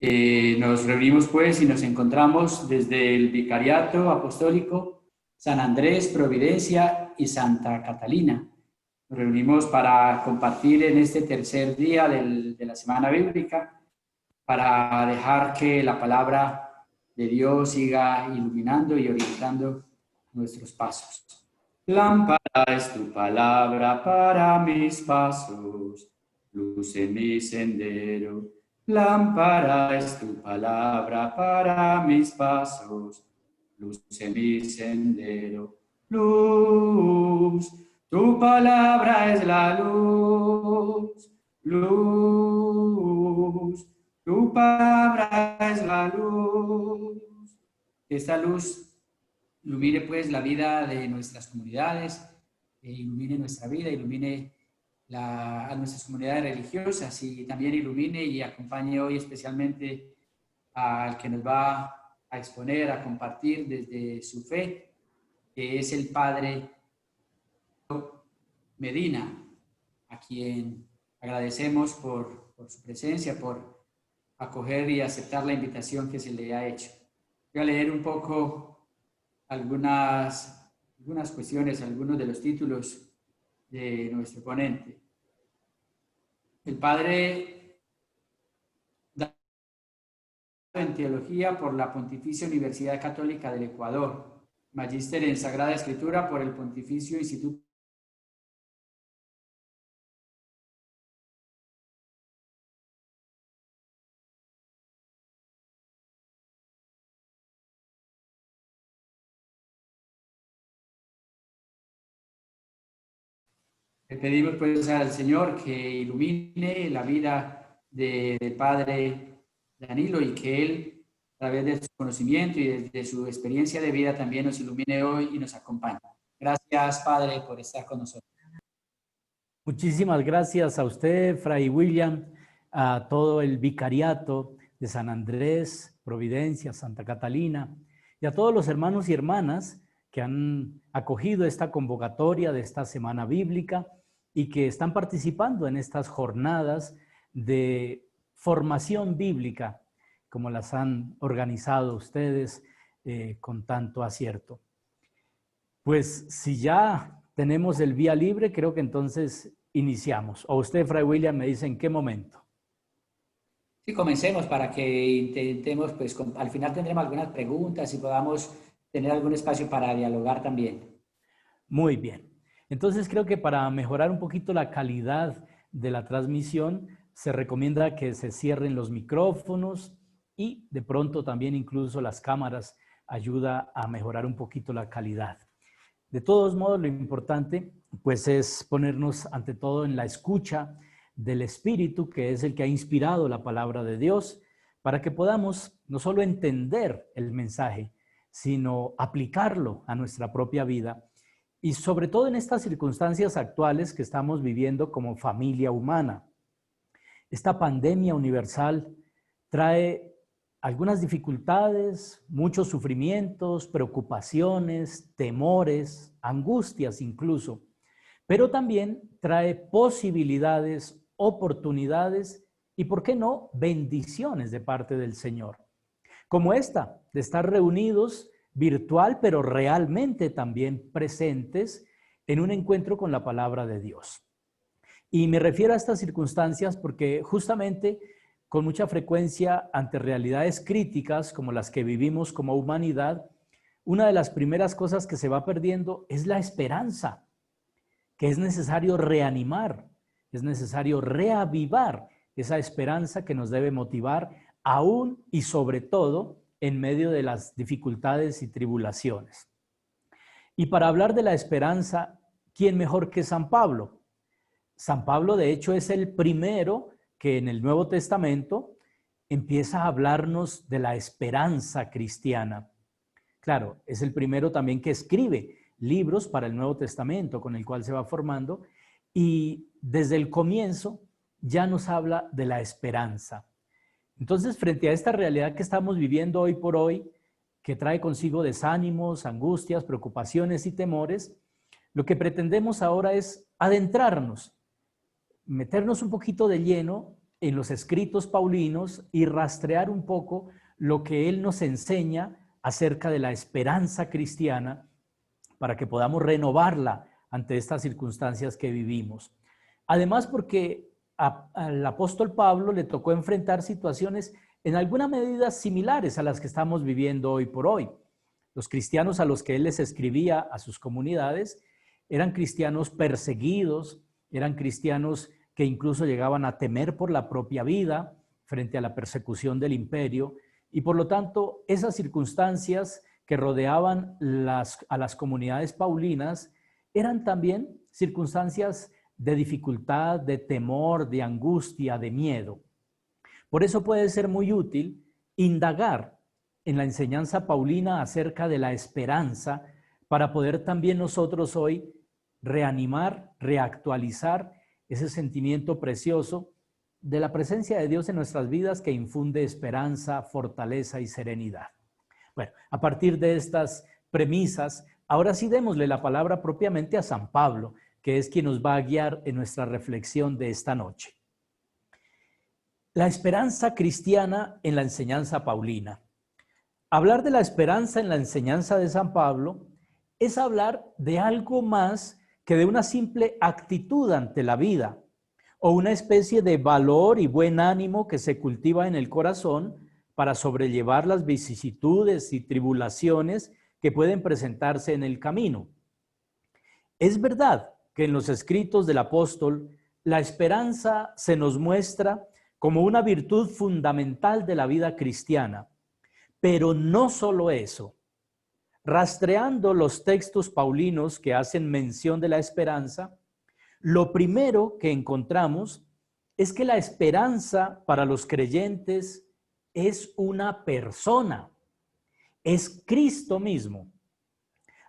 Nos reunimos pues y nos encontramos desde el Vicariato Apostólico San Andrés, Providencia y Santa Catalina. Nos reunimos para compartir en este tercer día de la Semana Bíblica, para dejar que la palabra de Dios siga iluminando y orientando nuestros pasos. Lámpara es tu palabra para mis pasos, luz en mi sendero. Lámpara es tu palabra para mis pasos, luz en mi sendero. Luz, tu palabra es la luz. Luz, tu palabra es la luz. Esta luz ilumine pues la vida de nuestras comunidades, ilumine nuestra vida, ilumine a nuestras comunidades religiosas y también ilumine y acompañe hoy especialmente al que nos va a exponer, a compartir desde su fe, que es el Padre Medina, a quien agradecemos por su presencia, por acoger y aceptar la invitación que se le ha hecho. Voy a leer un poco algunas cuestiones, algunos de los títulos de nuestro ponente. El padre en Teología por la Pontificia Universidad Católica del Ecuador, magíster en Sagrada Escritura por el Pontificio Instituto Le pedimos pues al Señor que ilumine la vida del Padre Danilo y que Él, a través de su conocimiento y de su experiencia de vida, también nos ilumine hoy y nos acompañe. Gracias, Padre, por estar con nosotros. Muchísimas gracias a usted, Fray William, a todo el Vicariato de San Andrés, Providencia, Santa Catalina, y a todos los hermanos y hermanas que han acogido esta convocatoria de esta Semana Bíblica y que están participando en estas jornadas de formación bíblica, como las han organizado ustedes con tanto acierto. Pues si ya tenemos el vía libre, creo que entonces iniciamos. O usted, Fray William, me dice en qué momento. Sí, comencemos para que intentemos, pues al final tendremos algunas preguntas y podamos tener algún espacio para dialogar también. Muy bien. Entonces creo que para mejorar un poquito la calidad de la transmisión, se recomienda que se cierren los micrófonos y de pronto también incluso las cámaras ayuda a mejorar un poquito la calidad. De todos modos, lo importante pues es ponernos ante todo en la escucha del Espíritu, que es el que ha inspirado la palabra de Dios, para que podamos no solo entender el mensaje, sino aplicarlo a nuestra propia vida y sobre todo en estas circunstancias actuales que estamos viviendo como familia humana. Esta pandemia universal trae algunas dificultades, muchos sufrimientos, preocupaciones, temores, angustias incluso, pero también trae posibilidades, oportunidades y, ¿por qué no?, bendiciones de parte del Señor. Como esta, de estar reunidos virtual, pero realmente también presentes en un encuentro con la palabra de Dios. Y me refiero a estas circunstancias porque justamente con mucha frecuencia ante realidades críticas como las que vivimos como humanidad, una de las primeras cosas que se va perdiendo es la esperanza, que es necesario reanimar, es necesario reavivar esa esperanza que nos debe motivar aún y sobre todo en medio de las dificultades y tribulaciones. Y para hablar de la esperanza, ¿quién mejor que San Pablo? San Pablo, de hecho, es el primero que en el Nuevo Testamento empieza a hablarnos de la esperanza cristiana. Claro, es el primero también que escribe libros para el Nuevo Testamento, con el cual se va formando, y desde el comienzo ya nos habla de la esperanza. Entonces, frente a esta realidad que estamos viviendo hoy por hoy, que trae consigo desánimos, angustias, preocupaciones y temores, lo que pretendemos ahora es adentrarnos, meternos un poquito de lleno en los escritos paulinos y rastrear un poco lo que él nos enseña acerca de la esperanza cristiana para que podamos renovarla ante estas circunstancias que vivimos. Además, porque al apóstol Pablo le tocó enfrentar situaciones en alguna medida similares a las que estamos viviendo hoy por hoy. Los cristianos a los que él les escribía a sus comunidades eran cristianos perseguidos, eran cristianos que incluso llegaban a temer por la propia vida frente a la persecución del imperio, y por lo tanto esas circunstancias que rodeaban a las comunidades paulinas eran también circunstancias de dificultad, de temor, de angustia, de miedo. Por eso puede ser muy útil indagar en la enseñanza paulina acerca de la esperanza para poder también nosotros hoy reanimar, reactualizar ese sentimiento precioso de la presencia de Dios en nuestras vidas que infunde esperanza, fortaleza y serenidad. Bueno, a partir de estas premisas, ahora sí démosle la palabra propiamente a San Pablo, que es quien nos va a guiar en nuestra reflexión de esta noche. La esperanza cristiana en la enseñanza paulina. Hablar de la esperanza en la enseñanza de San Pablo es hablar de algo más que de una simple actitud ante la vida o una especie de valor y buen ánimo que se cultiva en el corazón para sobrellevar las vicisitudes y tribulaciones que pueden presentarse en el camino. Es verdad que en los escritos del apóstol la esperanza se nos muestra como una virtud fundamental de la vida cristiana, pero no solo eso. Rastreando los textos paulinos que hacen mención de la esperanza, lo primero que encontramos es que la esperanza para los creyentes es una persona, es Cristo mismo.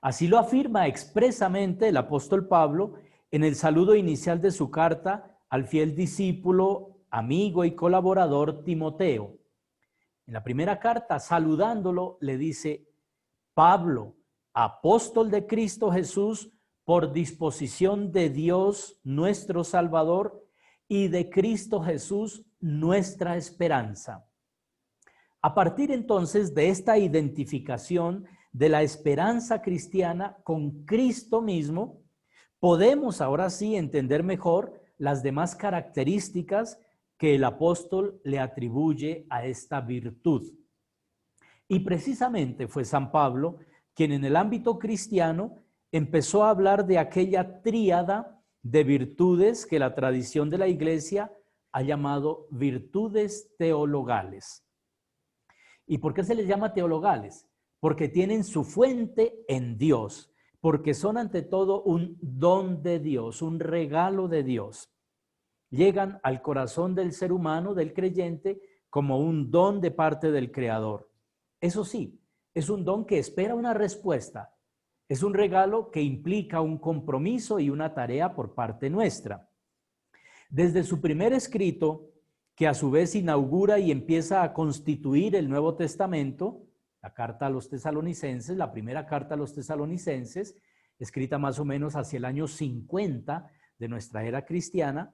Así lo afirma expresamente el apóstol Pablo en el saludo inicial de su carta al fiel discípulo, amigo y colaborador Timoteo. En la primera carta, saludándolo, le dice: Pablo, apóstol de Cristo Jesús, por disposición de Dios nuestro Salvador y de Cristo Jesús nuestra esperanza. A partir entonces de esta identificación de la esperanza cristiana con Cristo mismo, podemos ahora sí entender mejor las demás características que el apóstol le atribuye a esta virtud. Y precisamente fue San Pablo quien en el ámbito cristiano empezó a hablar de aquella tríada de virtudes que la tradición de la Iglesia ha llamado virtudes teologales. ¿Y por qué se les llama teologales? Porque tienen su fuente en Dios, porque son ante todo un don de Dios, un regalo de Dios. Llegan al corazón del ser humano, del creyente, como un don de parte del Creador. Eso sí, es un don que espera una respuesta. Es un regalo que implica un compromiso y una tarea por parte nuestra. Desde su primer escrito, que a su vez inaugura y empieza a constituir el Nuevo Testamento, la carta a los tesalonicenses, la primera carta a los tesalonicenses, escrita más o menos hacia el año 50 de nuestra era cristiana,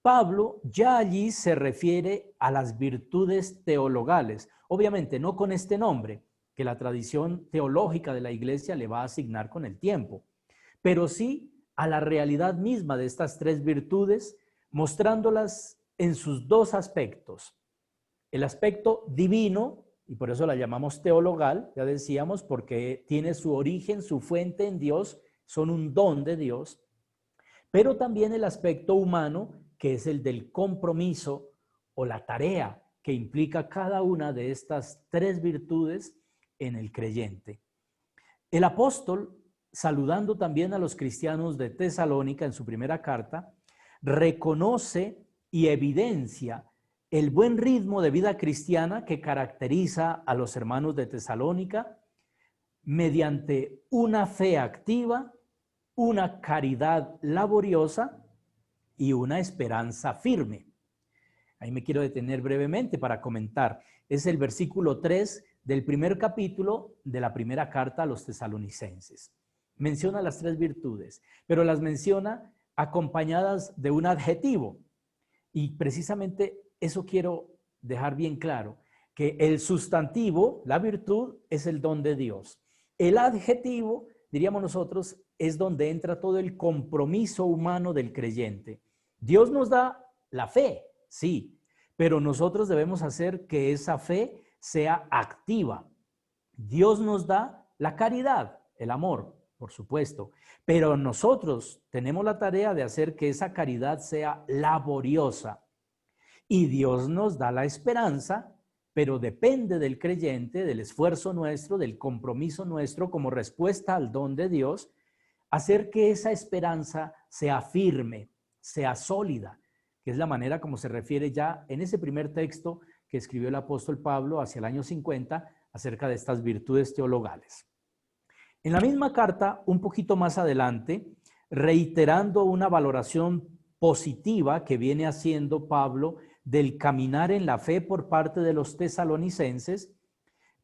Pablo ya allí se refiere a las virtudes teologales, obviamente no con este nombre que la tradición teológica de la Iglesia le va a asignar con el tiempo, pero sí a la realidad misma de estas tres virtudes, mostrándolas en sus dos aspectos. El aspecto divino, y por eso la llamamos teologal, ya decíamos, porque tiene su origen, su fuente en Dios, son un don de Dios, pero también el aspecto humano, que es el del compromiso o la tarea que implica cada una de estas tres virtudes en el creyente. El apóstol, saludando también a los cristianos de Tesalónica en su primera carta, reconoce y evidencia el buen ritmo de vida cristiana que caracteriza a los hermanos de Tesalónica mediante una fe activa, una caridad laboriosa y una esperanza firme. Ahí me quiero detener brevemente para comentar. Es el versículo 3 del primer capítulo de la primera carta a los tesalonicenses. Menciona las tres virtudes, pero las menciona acompañadas de un adjetivo. Y precisamente eso quiero dejar bien claro, que el sustantivo, la virtud, es el don de Dios. El adjetivo, diríamos nosotros, es donde entra todo el compromiso humano del creyente. Dios nos da la fe, sí, pero nosotros debemos hacer que esa fe sea activa. Dios nos da la caridad, el amor, por supuesto, pero nosotros tenemos la tarea de hacer que esa caridad sea laboriosa. Y Dios nos da la esperanza, pero depende del creyente, del esfuerzo nuestro, del compromiso nuestro como respuesta al don de Dios, hacer que esa esperanza sea firme, sea sólida, que es la manera como se refiere ya en ese primer texto que escribió el apóstol Pablo hacia el año 50 acerca de estas virtudes teologales. En la misma carta, un poquito más adelante, reiterando una valoración positiva que viene haciendo Pablo del caminar en la fe por parte de los tesalonicenses,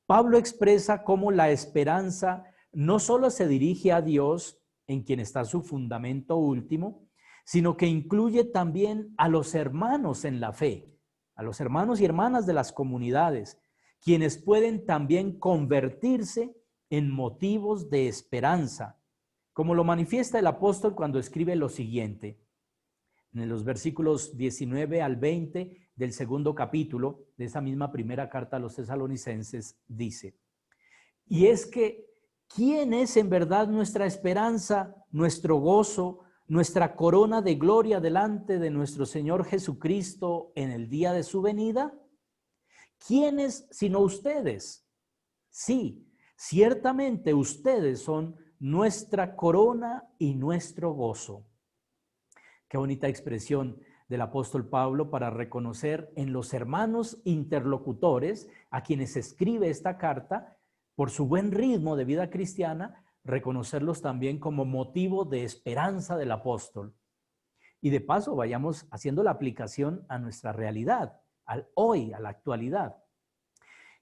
Pablo expresa cómo la esperanza no solo se dirige a Dios, en quien está su fundamento último, sino que incluye también a los hermanos en la fe, a los hermanos y hermanas de las comunidades, quienes pueden también convertirse en motivos de esperanza, como lo manifiesta el apóstol cuando escribe lo siguiente, en los versículos 19 al 20 del segundo capítulo de esa misma primera carta a los tesalonicenses, dice, y es que, ¿quién es en verdad nuestra esperanza, nuestro gozo, nuestra corona de gloria delante de nuestro Señor Jesucristo en el día de su venida? ¿Quiénes sino ustedes? Sí, ciertamente ustedes son nuestra corona y nuestro gozo. Qué bonita expresión del apóstol Pablo para reconocer en los hermanos interlocutores a quienes escribe esta carta, por su buen ritmo de vida cristiana, reconocerlos también como motivo de esperanza del apóstol. Y de paso vayamos haciendo la aplicación a nuestra realidad, al hoy, a la actualidad.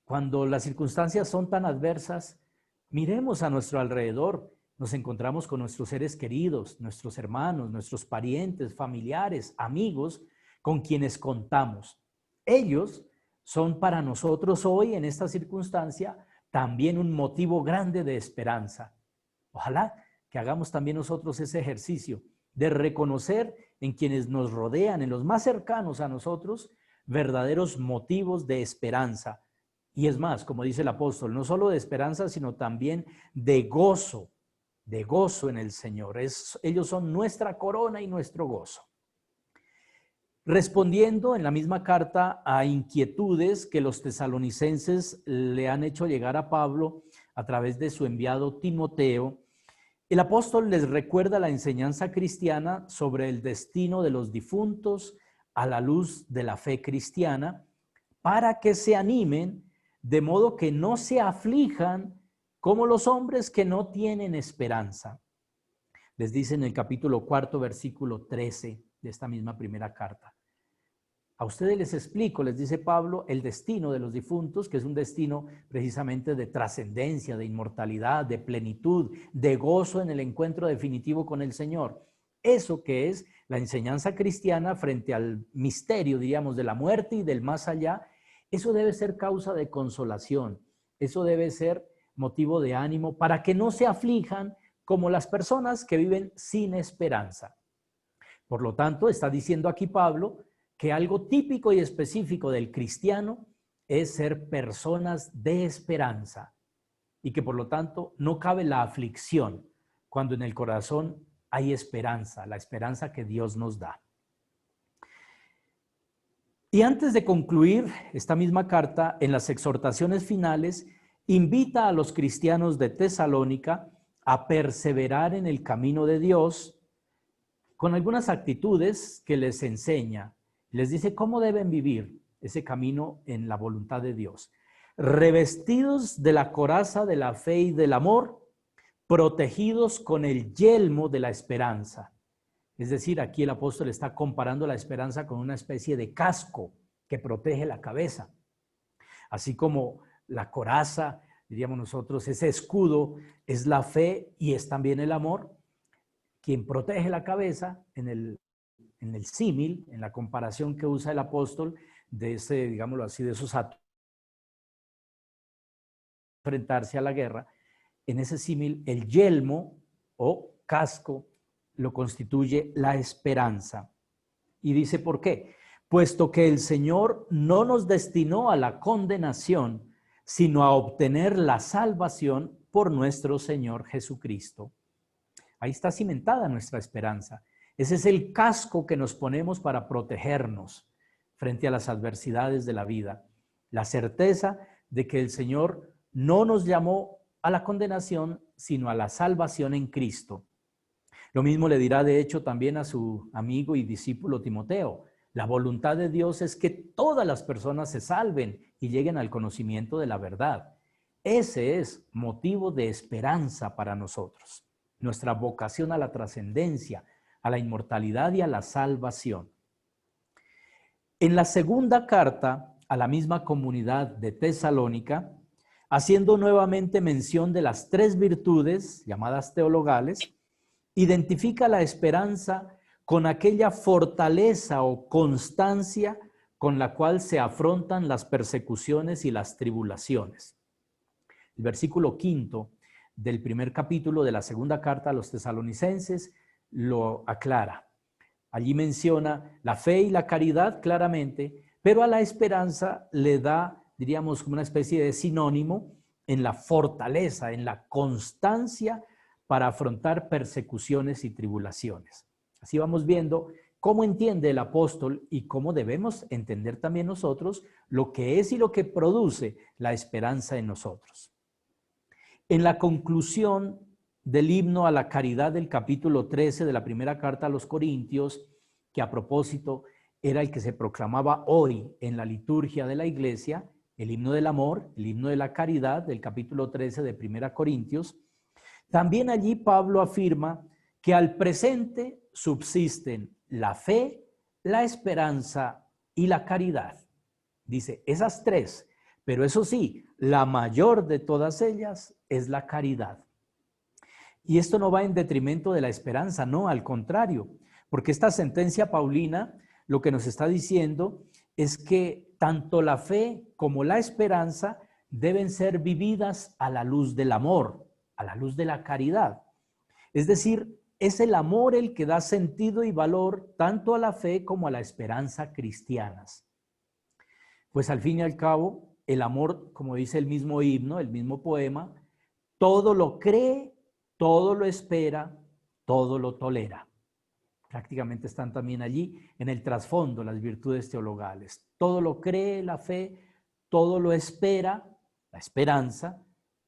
Cuando las circunstancias son tan adversas, miremos a nuestro alrededor. Nos encontramos con nuestros seres queridos, nuestros hermanos, nuestros parientes, familiares, amigos, con quienes contamos. Ellos son para nosotros hoy, en esta circunstancia, también un motivo grande de esperanza. Ojalá que hagamos también nosotros ese ejercicio de reconocer en quienes nos rodean, en los más cercanos a nosotros, verdaderos motivos de esperanza. Y es más, como dice el apóstol, no solo de esperanza, sino también de gozo en el Señor. Ellos son nuestra corona y nuestro gozo. Respondiendo en la misma carta a inquietudes que los tesalonicenses le han hecho llegar a Pablo a través de su enviado Timoteo, el apóstol les recuerda la enseñanza cristiana sobre el destino de los difuntos a la luz de la fe cristiana, para que se animen, de modo que no se aflijan como los hombres que no tienen esperanza. Les dice en el capítulo 4, versículo 13 de esta misma primera carta. A ustedes les explico, les dice Pablo, el destino de los difuntos, que es un destino precisamente de trascendencia, de inmortalidad, de plenitud, de gozo en el encuentro definitivo con el Señor. Eso que es la enseñanza cristiana frente al misterio, diríamos, de la muerte y del más allá, eso debe ser causa de consolación, eso debe ser motivo de ánimo para que no se aflijan como las personas que viven sin esperanza. Por lo tanto, está diciendo aquí Pablo que algo típico y específico del cristiano es ser personas de esperanza y que por lo tanto no cabe la aflicción cuando en el corazón hay esperanza, la esperanza que Dios nos da. Y antes de concluir esta misma carta, en las exhortaciones finales, invita a los cristianos de Tesalónica a perseverar en el camino de Dios con algunas actitudes que les enseña. Les dice cómo deben vivir ese camino en la voluntad de Dios. Revestidos de la coraza de la fe y del amor, protegidos con el yelmo de la esperanza. Es decir, aquí el apóstol está comparando la esperanza con una especie de casco que protege la cabeza. Así como la coraza, diríamos nosotros, ese escudo es la fe y es también el amor, quien protege la cabeza en en el símil, en la comparación que usa el apóstol de ese, digámoslo así, de esos actos enfrentarse a la guerra, en ese símil el yelmo o casco lo constituye la esperanza. Y dice, ¿por qué? Puesto que el Señor no nos destinó a la condenación, sino a obtener la salvación por nuestro Señor Jesucristo. Ahí está cimentada nuestra esperanza. Ese es el casco que nos ponemos para protegernos frente a las adversidades de la vida. La certeza de que el Señor no nos llamó a la condenación, sino a la salvación en Cristo. Lo mismo le dirá de hecho también a su amigo y discípulo Timoteo. La voluntad de Dios es que todas las personas se salven y lleguen al conocimiento de la verdad. Ese es motivo de esperanza para nosotros. Nuestra vocación a la trascendencia, a la inmortalidad y a la salvación. En la segunda carta a la misma comunidad de Tesalónica, haciendo nuevamente mención de las tres virtudes llamadas teologales, identifica la esperanza con aquella fortaleza o constancia con la cual se afrontan las persecuciones y las tribulaciones. El versículo 5 del primer capítulo de la segunda carta a los tesalonicenses lo aclara. Allí menciona la fe y la caridad claramente, pero a la esperanza le da, diríamos, como una especie de sinónimo en la fortaleza, en la constancia para afrontar persecuciones y tribulaciones. Así vamos viendo cómo entiende el apóstol y cómo debemos entender también nosotros lo que es y lo que produce la esperanza en nosotros. En la conclusión del himno a la caridad del capítulo 13 de la primera carta a los Corintios, que a propósito era el que se proclamaba hoy en la liturgia de la iglesia, el himno del amor, el himno de la caridad del capítulo 13 de primera Corintios, también allí Pablo afirma que al presente subsisten la fe, la esperanza y la caridad. Dice, esas tres, pero eso sí, la mayor de todas ellas es la caridad. Y esto no va en detrimento de la esperanza, no, al contrario, porque esta sentencia paulina lo que nos está diciendo es que tanto la fe como la esperanza deben ser vividas a la luz del amor, a la luz de la caridad. Es decir, es el amor el que da sentido y valor tanto a la fe como a la esperanza cristianas. Pues al fin y al cabo, el amor, como dice el mismo himno, el mismo poema, todo lo cree, todo lo espera, todo lo tolera. Prácticamente están también allí en el trasfondo las virtudes teologales. Todo lo cree, la fe, todo lo espera, la esperanza,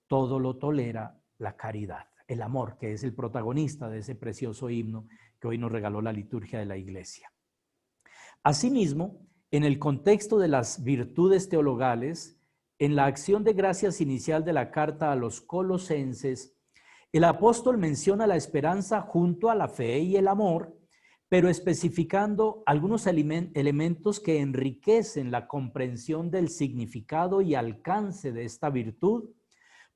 todo lo tolera, la caridad. El amor, que es el protagonista de ese precioso himno que hoy nos regaló la liturgia de la iglesia. Asimismo, en el contexto de las virtudes teologales, en la acción de gracias inicial de la carta a los Colosenses, el apóstol menciona la esperanza junto a la fe y el amor, pero especificando algunos elementos que enriquecen la comprensión del significado y alcance de esta virtud,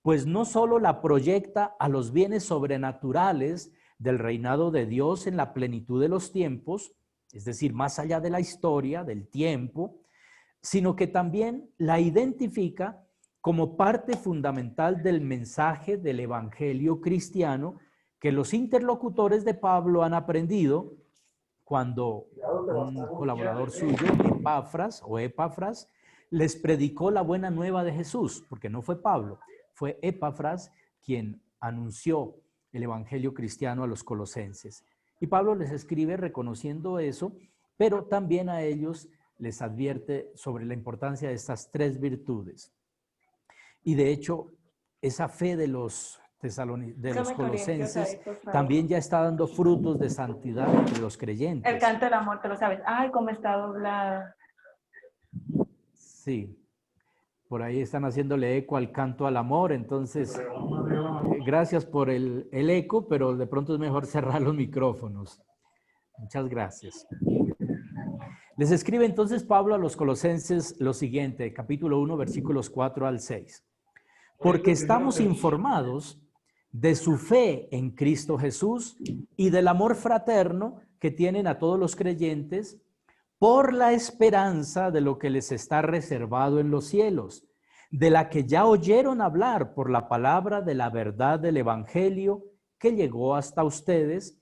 pues no solo la proyecta a los bienes sobrenaturales del reinado de Dios en la plenitud de los tiempos, es decir, más allá de la historia, del tiempo, sino que también la identifica como parte fundamental del mensaje del evangelio cristiano que los interlocutores de Pablo han aprendido cuando un colaborador suyo, Epafras, les predicó la buena nueva de Jesús, porque no fue Pablo, fue Epafras quien anunció el evangelio cristiano a los colosenses. Y Pablo les escribe reconociendo eso, pero también a ellos les advierte sobre la importancia de estas tres virtudes. Y de hecho, esa fe de los colosenses también ya está dando frutos de santidad entre los creyentes. El canto del amor, te lo sabes. Ay, cómo está doblada. Sí, por ahí están haciéndole eco al canto al amor, entonces gracias por el eco, pero de pronto es mejor cerrar los micrófonos. Muchas gracias. Les escribe entonces Pablo a los colosenses lo siguiente, capítulo 1, versículos 4 al 6. Porque estamos informados de su fe en Cristo Jesús y del amor fraterno que tienen a todos los creyentes por la esperanza de lo que les está reservado en los cielos, de la que ya oyeron hablar por la palabra de la verdad del Evangelio que llegó hasta ustedes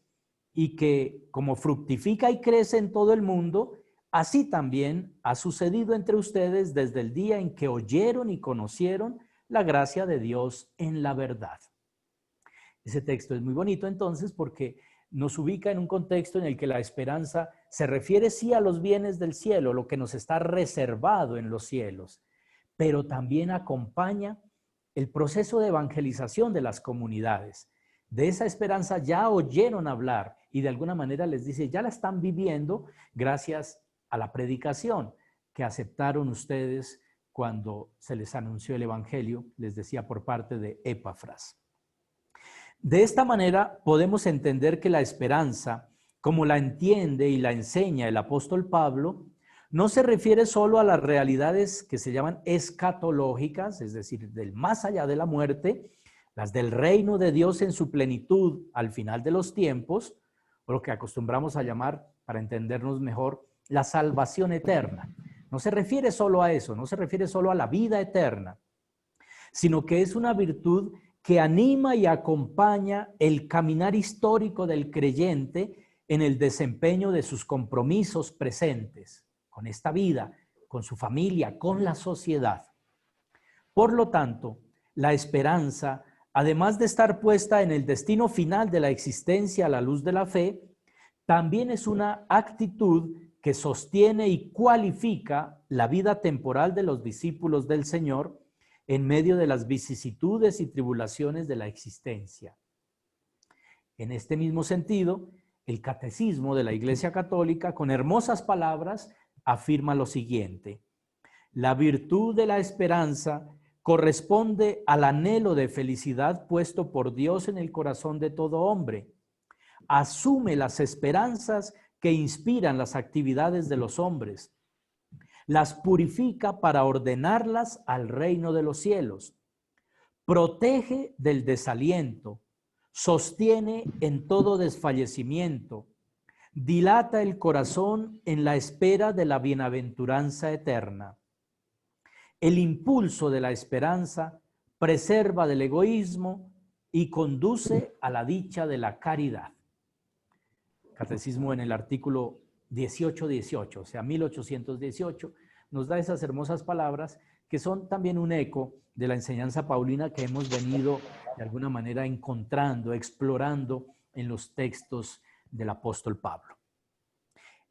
y que, como fructifica y crece en todo el mundo, así también ha sucedido entre ustedes desde el día en que oyeron y conocieron la gracia de Dios en la verdad. Ese texto es muy bonito entonces porque nos ubica en un contexto en el que la esperanza se refiere sí a los bienes del cielo, lo que nos está reservado en los cielos, pero también acompaña el proceso de evangelización de las comunidades. De esa esperanza ya oyeron hablar y de alguna manera les dice, ya la están viviendo gracias a la predicación que aceptaron ustedes cuando se les anunció el evangelio, les decía por parte de Epafras. De esta manera podemos entender que la esperanza, como la entiende y la enseña el apóstol Pablo, no se refiere solo a las realidades que se llaman escatológicas, es decir, del más allá de la muerte, las del reino de Dios en su plenitud al final de los tiempos, o lo que acostumbramos a llamar, para entendernos mejor, la salvación eterna. No se refiere solo a eso, no se refiere solo a la vida eterna, sino que es una virtud que anima y acompaña el caminar histórico del creyente en el desempeño de sus compromisos presentes, con esta vida, con su familia, con la sociedad. Por lo tanto, la esperanza, además de estar puesta en el destino final de la existencia a la luz de la fe, también es una actitud que sostiene y cualifica la vida temporal de los discípulos del Señor en medio de las vicisitudes y tribulaciones de la existencia. En este mismo sentido, el Catecismo de la Iglesia Católica, con hermosas palabras, afirma lo siguiente: la virtud de la esperanza corresponde al anhelo de felicidad puesto por Dios en el corazón de todo hombre. Asume las esperanzas que inspiran las actividades de los hombres, las purifica para ordenarlas al reino de los cielos, protege del desaliento, sostiene en todo desfallecimiento, dilata el corazón en la espera de la bienaventuranza eterna. El impulso de la esperanza preserva del egoísmo y conduce a la dicha de la caridad. Catecismo en el artículo 1818, o sea, 1818, nos da esas hermosas palabras que son también un eco de la enseñanza paulina que hemos venido de alguna manera encontrando, explorando en los textos del apóstol Pablo.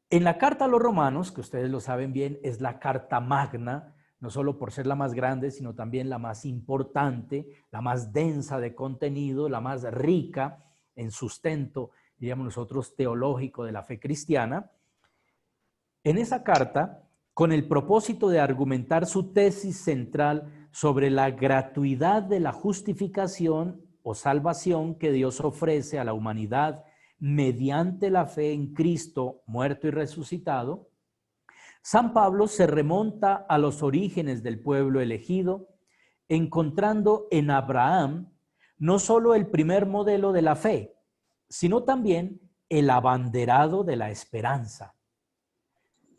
En la carta a los romanos, que ustedes lo saben bien, es la carta magna, no solo por ser la más grande, sino también la más importante, la más densa de contenido, la más rica en sustento, diríamos nosotros, teológico de la fe cristiana. En esa carta, con el propósito de argumentar su tesis central sobre la gratuidad de la justificación o salvación que Dios ofrece a la humanidad mediante la fe en Cristo muerto y resucitado, San Pablo se remonta a los orígenes del pueblo elegido, encontrando en Abraham no solo el primer modelo de la fe, sino también el abanderado de la esperanza.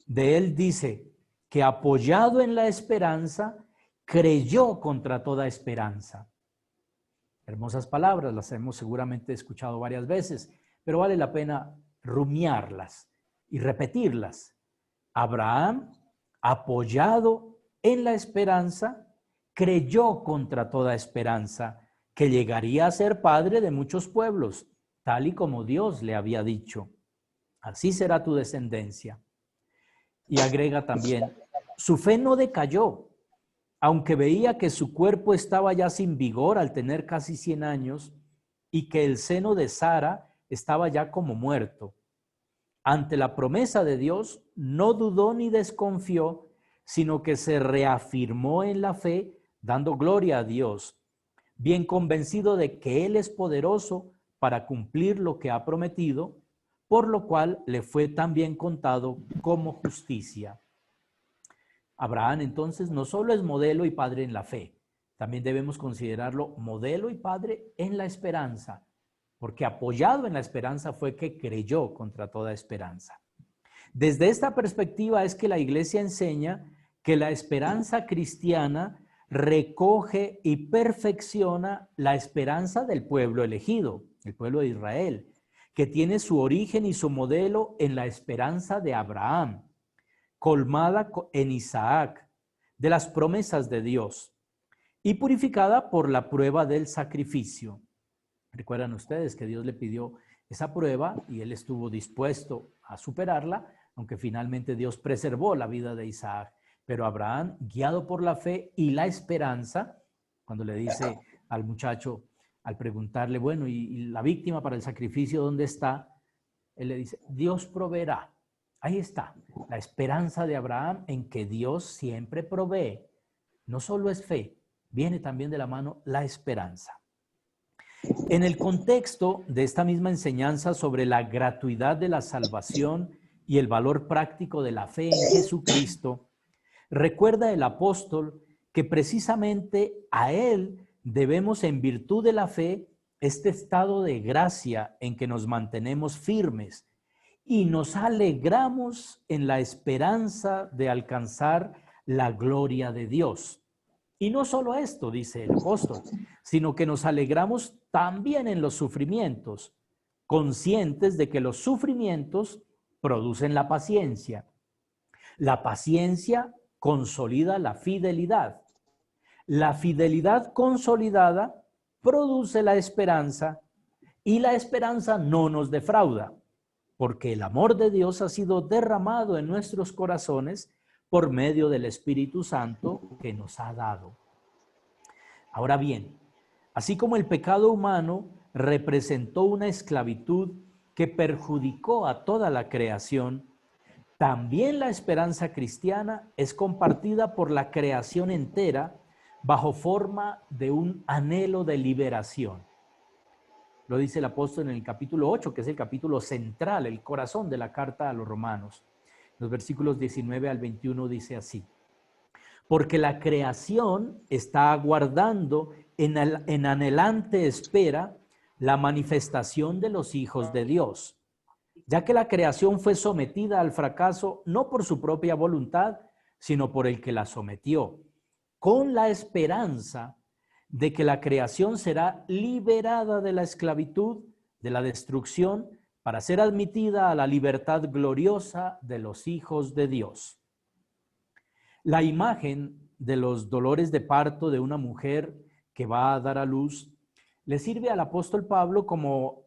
De él dice que apoyado en la esperanza, creyó contra toda esperanza. Hermosas palabras, las hemos seguramente escuchado varias veces, pero vale la pena rumiarlas y repetirlas. Abraham, apoyado en la esperanza, creyó contra toda esperanza que llegaría a ser padre de muchos pueblos, tal y como Dios le había dicho. Así será tu descendencia. Y agrega también, su fe no decayó, aunque veía que su cuerpo estaba ya sin vigor al tener casi 100 años y que el seno de Sara estaba ya como muerto. Ante la promesa de Dios, no dudó ni desconfió, sino que se reafirmó en la fe, dando gloria a Dios, bien convencido de que Él es poderoso para cumplir lo que ha prometido, por lo cual le fue también contado como justicia. Abraham entonces no solo es modelo y padre en la fe, también debemos considerarlo modelo y padre en la esperanza, porque apoyado en la esperanza fue que creyó contra toda esperanza. Desde esta perspectiva es que la Iglesia enseña que la esperanza cristiana recoge y perfecciona la esperanza del pueblo elegido, el pueblo de Israel, que tiene su origen y su modelo en la esperanza de Abraham, colmada en Isaac, de las promesas de Dios, y purificada por la prueba del sacrificio. Recuerdan ustedes que Dios le pidió esa prueba y él estuvo dispuesto a superarla, aunque finalmente Dios preservó la vida de Isaac. Pero Abraham, guiado por la fe y la esperanza, cuando le dice al muchacho, al preguntarle, bueno, ¿y la víctima para el sacrificio dónde está? Él le dice, Dios proveerá. Ahí está, la esperanza de Abraham en que Dios siempre provee. No solo es fe, viene también de la mano la esperanza. En el contexto de esta misma enseñanza sobre la gratuidad de la salvación y el valor práctico de la fe en Jesucristo, recuerda el apóstol que precisamente a él debemos, en virtud de la fe, este estado de gracia en que nos mantenemos firmes y nos alegramos en la esperanza de alcanzar la gloria de Dios. Y no solo esto, dice el apóstol, sino que nos alegramos también en los sufrimientos, conscientes de que los sufrimientos producen la paciencia. La paciencia consolida la fidelidad. La fidelidad consolidada produce la esperanza y la esperanza no nos defrauda, porque el amor de Dios ha sido derramado en nuestros corazones por medio del Espíritu Santo que nos ha dado. Ahora bien, así como el pecado humano representó una esclavitud que perjudicó a toda la creación, también la esperanza cristiana es compartida por la creación entera bajo forma de un anhelo de liberación. Lo dice el apóstol en el capítulo 8, que es el capítulo central, el corazón de la carta a los romanos. Los versículos 19 al 21 dice así: porque la creación está aguardando en anhelante espera la manifestación de los hijos de Dios, ya que la creación fue sometida al fracaso no por su propia voluntad, sino por el que la sometió, con la esperanza de que la creación será liberada de la esclavitud, de la destrucción, para ser admitida a la libertad gloriosa de los hijos de Dios. La imagen de los dolores de parto de una mujer que va a dar a luz le sirve al apóstol Pablo como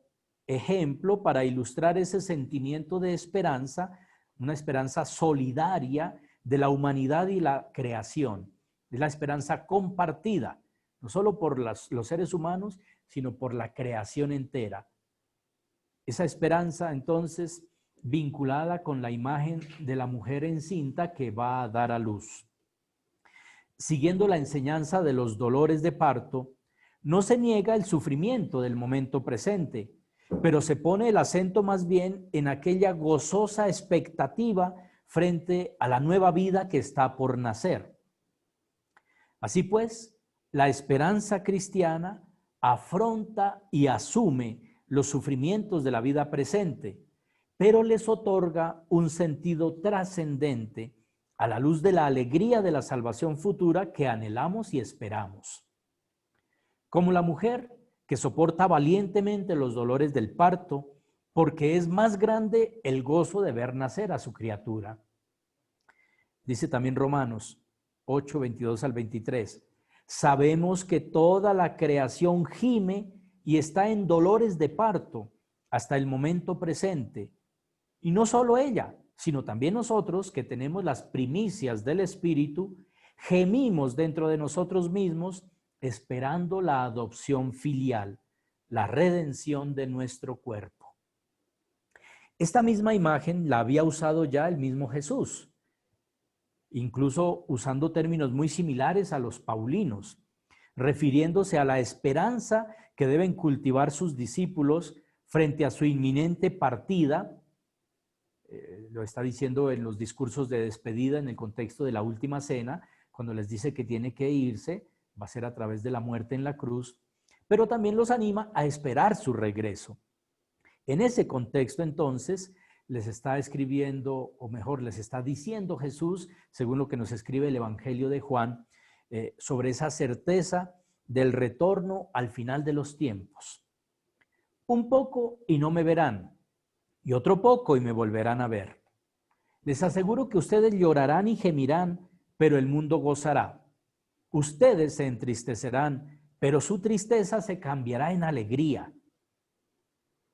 ejemplo para ilustrar ese sentimiento de esperanza, una esperanza solidaria de la humanidad y la creación. Es la esperanza compartida, no solo por los seres humanos, sino por la creación entera. Esa esperanza, entonces, vinculada con la imagen de la mujer encinta que va a dar a luz. Siguiendo la enseñanza de los dolores de parto, no se niega el sufrimiento del momento presente, pero se pone el acento más bien en aquella gozosa expectativa frente a la nueva vida que está por nacer. Así pues, la esperanza cristiana afronta y asume los sufrimientos de la vida presente, pero les otorga un sentido trascendente a la luz de la alegría de la salvación futura que anhelamos y esperamos. Como la mujer que soporta valientemente los dolores del parto, porque es más grande el gozo de ver nacer a su criatura. Dice también Romanos 8, 22 al 23. Sabemos que toda la creación gime y está en dolores de parto hasta el momento presente. Y no solo ella, sino también nosotros que tenemos las primicias del Espíritu, gemimos dentro de nosotros mismos esperando la adopción filial, la redención de nuestro cuerpo. Esta misma imagen la había usado ya el mismo Jesús, incluso usando términos muy similares a los paulinos, refiriéndose a la esperanza que deben cultivar sus discípulos frente a su inminente partida. Lo está diciendo en los discursos de despedida en el contexto de la última cena, cuando les dice que tiene que irse, va a ser a través de la muerte en la cruz, pero también los anima a esperar su regreso. En ese contexto, entonces, les está escribiendo, o mejor, les está diciendo Jesús, según lo que nos escribe el Evangelio de Juan, sobre esa certeza del retorno al final de los tiempos. Un poco y no me verán, y otro poco y me volverán a ver. Les aseguro que ustedes llorarán y gemirán, pero el mundo gozará. Ustedes se entristecerán, pero su tristeza se cambiará en alegría.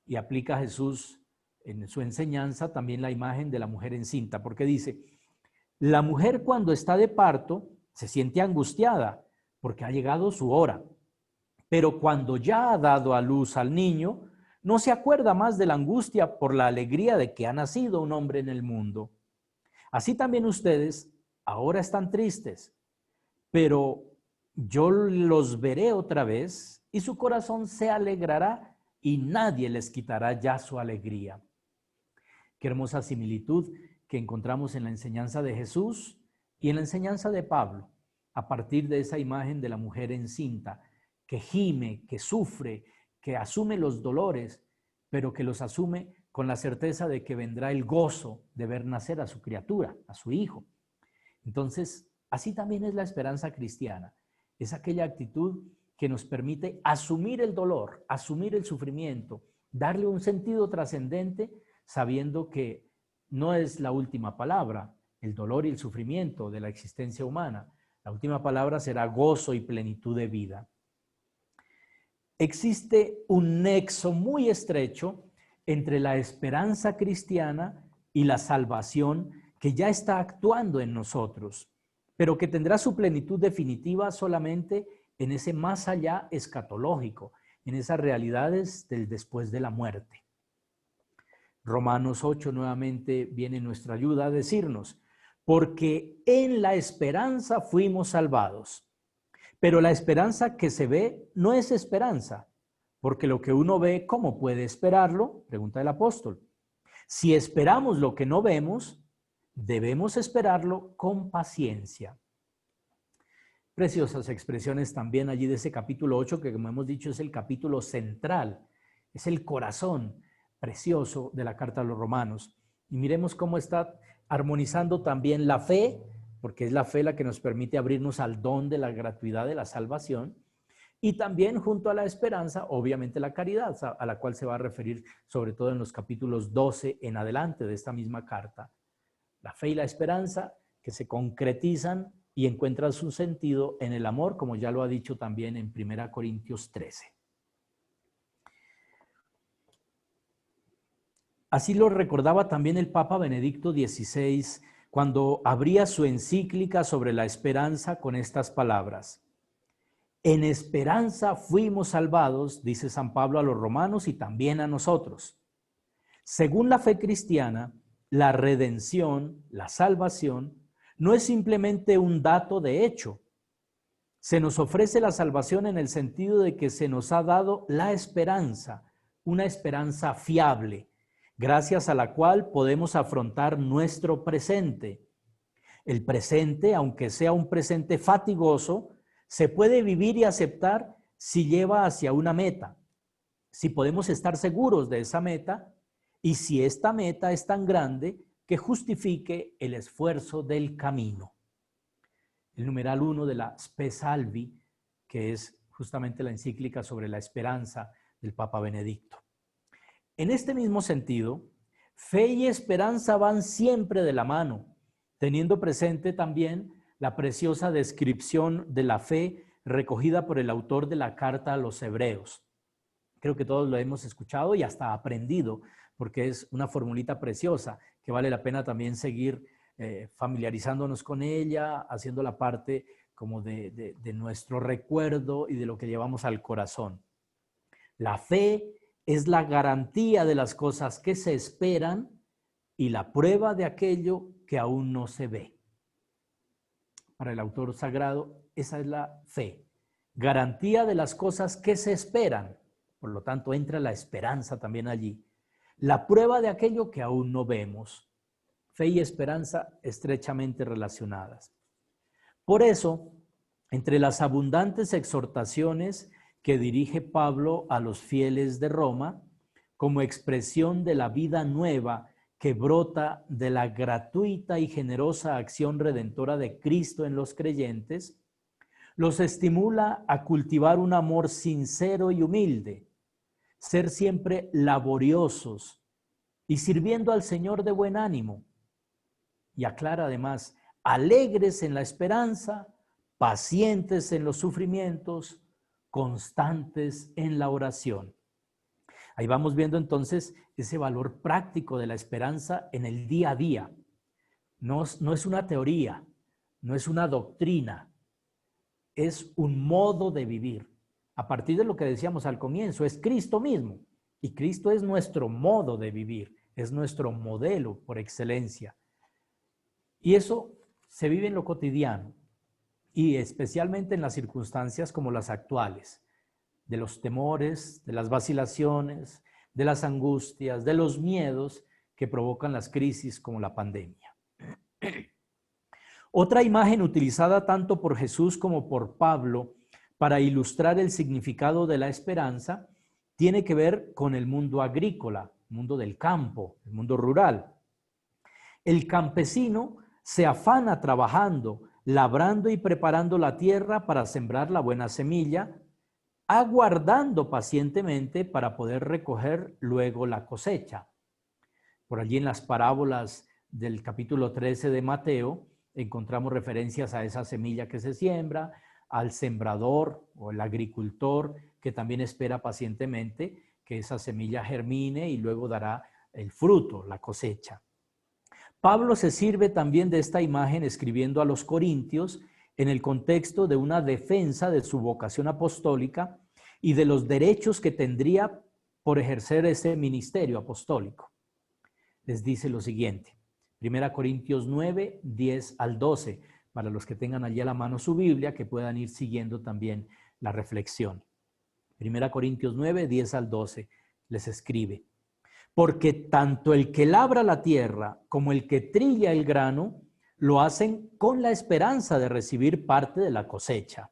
Y aplica Jesús en su enseñanza también la imagen de la mujer encinta, porque dice, la mujer cuando está de parto se siente angustiada porque ha llegado su hora, pero cuando ya ha dado a luz al niño, no se acuerda más de la angustia por la alegría de que ha nacido un hombre en el mundo. Así también ustedes ahora están tristes, pero yo los veré otra vez y su corazón se alegrará y nadie les quitará ya su alegría. Qué hermosa similitud que encontramos en la enseñanza de Jesús y en la enseñanza de Pablo, a partir de esa imagen de la mujer encinta, que gime, que sufre, que asume los dolores, pero que los asume con la certeza de que vendrá el gozo de ver nacer a su criatura, a su hijo. Entonces, así también es la esperanza cristiana. Es aquella actitud que nos permite asumir el dolor, asumir el sufrimiento, darle un sentido trascendente, sabiendo que no es la última palabra, el dolor y el sufrimiento de la existencia humana. La última palabra será gozo y plenitud de vida. Existe un nexo muy estrecho entre la esperanza cristiana y la salvación que ya está actuando en nosotros, pero que tendrá su plenitud definitiva solamente en ese más allá escatológico, en esas realidades del después de la muerte. Romanos 8 nuevamente viene nuestra ayuda a decirnos, porque en la esperanza fuimos salvados. Pero la esperanza que se ve no es esperanza, porque lo que uno ve, ¿cómo puede esperarlo? Pregunta el apóstol. Si esperamos lo que no vemos, debemos esperarlo con paciencia. Preciosas expresiones también allí de ese capítulo 8, que como hemos dicho es el capítulo central, es el corazón precioso de la carta a los romanos. Y miremos cómo está armonizando también la fe, porque es la fe la que nos permite abrirnos al don de la gratuidad de la salvación, y también junto a la esperanza, obviamente la caridad, a la cual se va a referir sobre todo en los capítulos 12 en adelante de esta misma carta. La fe y la esperanza que se concretizan y encuentran su sentido en el amor, como ya lo ha dicho también en 1 Corintios 13. Así lo recordaba también el Papa Benedicto XVI cuando abría su encíclica sobre la esperanza con estas palabras. En esperanza fuimos salvados, dice San Pablo a los romanos y también a nosotros. Según la fe cristiana, la redención, la salvación, no es simplemente un dato de hecho. Se nos ofrece la salvación en el sentido de que se nos ha dado la esperanza, una esperanza fiable, gracias a la cual podemos afrontar nuestro presente. El presente, aunque sea un presente fatigoso, se puede vivir y aceptar si lleva hacia una meta, si podemos estar seguros de esa meta y si esta meta es tan grande que justifique el esfuerzo del camino. El numeral 1 de la Spe Salvi, que es justamente la encíclica sobre la esperanza del Papa Benedicto. En este mismo sentido, fe y esperanza van siempre de la mano, teniendo presente también la preciosa descripción de la fe recogida por el autor de la carta a los Hebreos. Creo que todos lo hemos escuchado y hasta aprendido, porque es una formulita preciosa que vale la pena también seguir familiarizándonos con ella, haciéndola parte como de nuestro recuerdo y de lo que llevamos al corazón. La fe es la garantía de las cosas que se esperan y la prueba de aquello que aún no se ve. Para el autor sagrado, esa es la fe, garantía de las cosas que se esperan. Por lo tanto, entra la esperanza también allí. La prueba de aquello que aún no vemos. Fe y esperanza estrechamente relacionadas. Por eso, entre las abundantes exhortaciones que dirige Pablo a los fieles de Roma como expresión de la vida nueva que brota de la gratuita y generosa acción redentora de Cristo en los creyentes, los estimula a cultivar un amor sincero y humilde, ser siempre laboriosos y sirviendo al Señor de buen ánimo. Y aclara además, alegres en la esperanza, pacientes en los sufrimientos, constantes en la oración. Ahí vamos viendo entonces ese valor práctico de la esperanza en el día a día. No es una teoría, no es una doctrina, es un modo de vivir. A partir de lo que decíamos al comienzo, es Cristo mismo. Y Cristo es nuestro modo de vivir, es nuestro modelo por excelencia. Y eso se vive en lo cotidiano y especialmente en las circunstancias como las actuales, de los temores, de las vacilaciones, de las angustias, de los miedos que provocan las crisis como la pandemia. Otra imagen utilizada tanto por Jesús como por Pablo para ilustrar el significado de la esperanza tiene que ver con el mundo agrícola, el mundo del campo, el mundo rural. El campesino se afana trabajando, labrando y preparando la tierra para sembrar la buena semilla, aguardando pacientemente para poder recoger luego la cosecha. Por allí en las parábolas del capítulo 13 de Mateo encontramos referencias a esa semilla que se siembra, al sembrador o el agricultor que también espera pacientemente que esa semilla germine y luego dará el fruto, la cosecha. Pablo se sirve también de esta imagen escribiendo a los Corintios en el contexto de una defensa de su vocación apostólica y de los derechos que tendría por ejercer ese ministerio apostólico. Les dice lo siguiente, 1 Corintios 9, 10 al 12, para los que tengan allí a la mano su Biblia, que puedan ir siguiendo también la reflexión. 1 Corintios 9, 10 al 12, les escribe, porque tanto el que labra la tierra como el que trilla el grano lo hacen con la esperanza de recibir parte de la cosecha.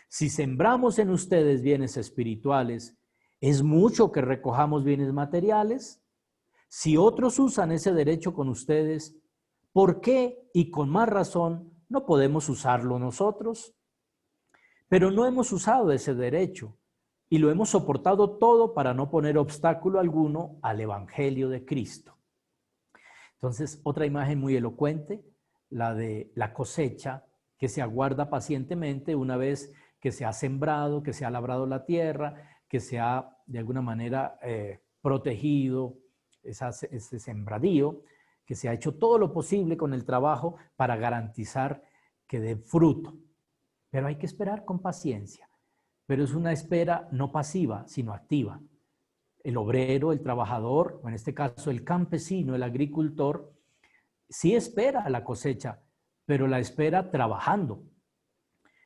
Si sembramos en ustedes bienes espirituales, ¿es mucho que recojamos bienes materiales? Si otros usan ese derecho con ustedes, ¿por qué y con más razón no podemos usarlo nosotros? Pero no hemos usado ese derecho y lo hemos soportado todo para no poner obstáculo alguno al Evangelio de Cristo. Entonces, otra imagen muy elocuente, la de la cosecha que se aguarda pacientemente una vez que se ha sembrado, que se ha labrado la tierra, que se ha de alguna manera protegido ese sembradío, que se ha hecho todo lo posible con el trabajo para garantizar que dé fruto. Pero hay que esperar con paciencia. Pero es una espera no pasiva, sino activa. El obrero, el trabajador, o en este caso el campesino, el agricultor, sí espera la cosecha, pero la espera trabajando.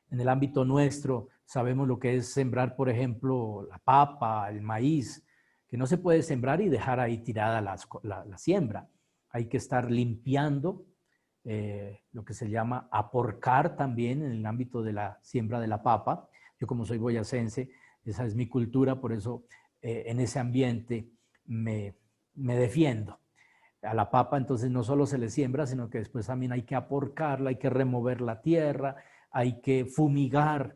En el ámbito nuestro sabemos lo que es sembrar, por ejemplo, la papa, el maíz, que no se puede sembrar y dejar ahí tirada la siembra. Hay que estar limpiando, lo que se llama aporcar también en el ámbito de la siembra de la papa. Yo como soy boyacense, esa es mi cultura, por eso en ese ambiente me defiendo. A la papa entonces no solo se le siembra, sino que después también hay que aporcarla, hay que remover la tierra, hay que fumigar,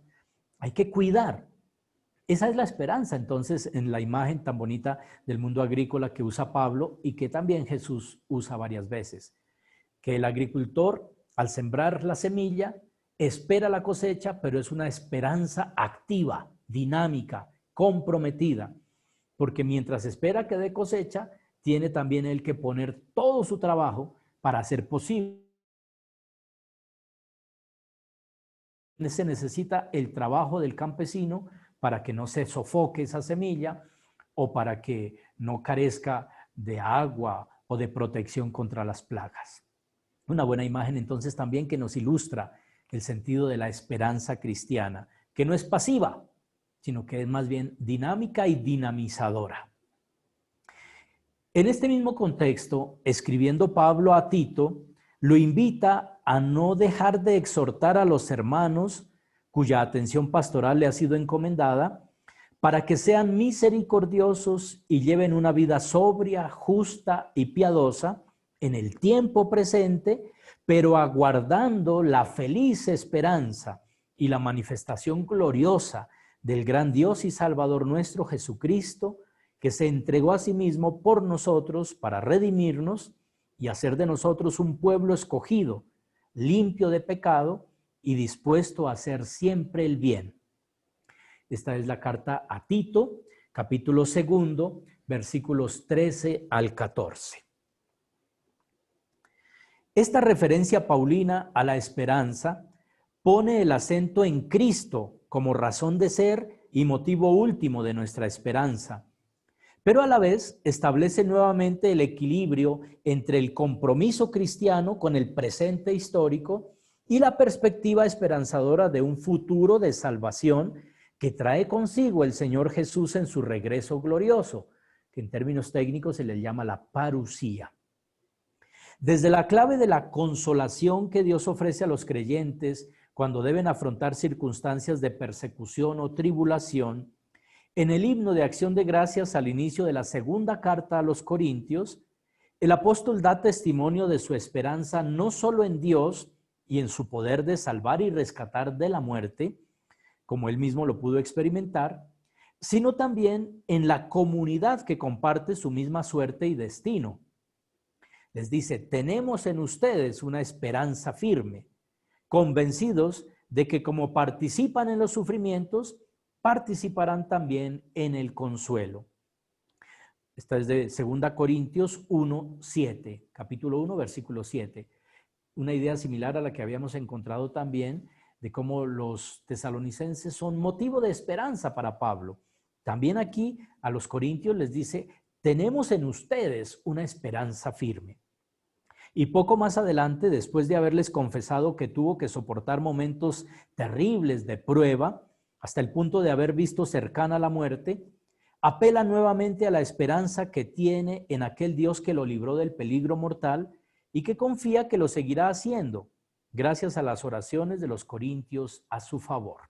hay que cuidar. Esa es la esperanza entonces en la imagen tan bonita del mundo agrícola que usa Pablo y que también Jesús usa varias veces. Que el agricultor al sembrar la semilla espera la cosecha, pero es una esperanza activa, dinámica, comprometida, porque mientras espera que dé cosecha, tiene también él que poner todo su trabajo para hacer posible. Se necesita el trabajo del campesino para que no se sofoque esa semilla o para que no carezca de agua o de protección contra las plagas. Una buena imagen entonces también que nos ilustra el sentido de la esperanza cristiana, que no es pasiva, sino que es más bien dinámica y dinamizadora. En este mismo contexto, escribiendo Pablo a Tito, lo invita a no dejar de exhortar a los hermanos cuya atención pastoral le ha sido encomendada, para que sean misericordiosos y lleven una vida sobria, justa y piadosa en el tiempo presente, pero aguardando la feliz esperanza y la manifestación gloriosa del gran Dios y Salvador nuestro Jesucristo, que se entregó a sí mismo por nosotros para redimirnos y hacer de nosotros un pueblo escogido, limpio de pecado y dispuesto a hacer siempre el bien. Esta es la carta a Tito, capítulo 2, versículos 13 al 14. Esta referencia paulina a la esperanza pone el acento en Cristo como razón de ser y motivo último de nuestra esperanza, pero a la vez establece nuevamente el equilibrio entre el compromiso cristiano con el presente histórico y la perspectiva esperanzadora de un futuro de salvación que trae consigo el Señor Jesús en su regreso glorioso, que en términos técnicos se le llama la parusía. Desde la clave de la consolación que Dios ofrece a los creyentes cuando deben afrontar circunstancias de persecución o tribulación, en el himno de acción de gracias al inicio de la segunda carta a los Corintios, el apóstol da testimonio de su esperanza no solo en Dios y en su poder de salvar y rescatar de la muerte, como él mismo lo pudo experimentar, sino también en la comunidad que comparte su misma suerte y destino. Les dice, tenemos en ustedes una esperanza firme, convencidos de que como participan en los sufrimientos, participarán también en el consuelo. Esta es de 2 Corintios 1, 7, capítulo 1, versículo 7. Una idea similar a la que habíamos encontrado también de cómo los tesalonicenses son motivo de esperanza para Pablo. También aquí a los corintios les dice, tenemos en ustedes una esperanza firme. Y poco más adelante, después de haberles confesado que tuvo que soportar momentos terribles de prueba, hasta el punto de haber visto cercana la muerte, apela nuevamente a la esperanza que tiene en aquel Dios que lo libró del peligro mortal y que confía que lo seguirá haciendo, gracias a las oraciones de los corintios a su favor.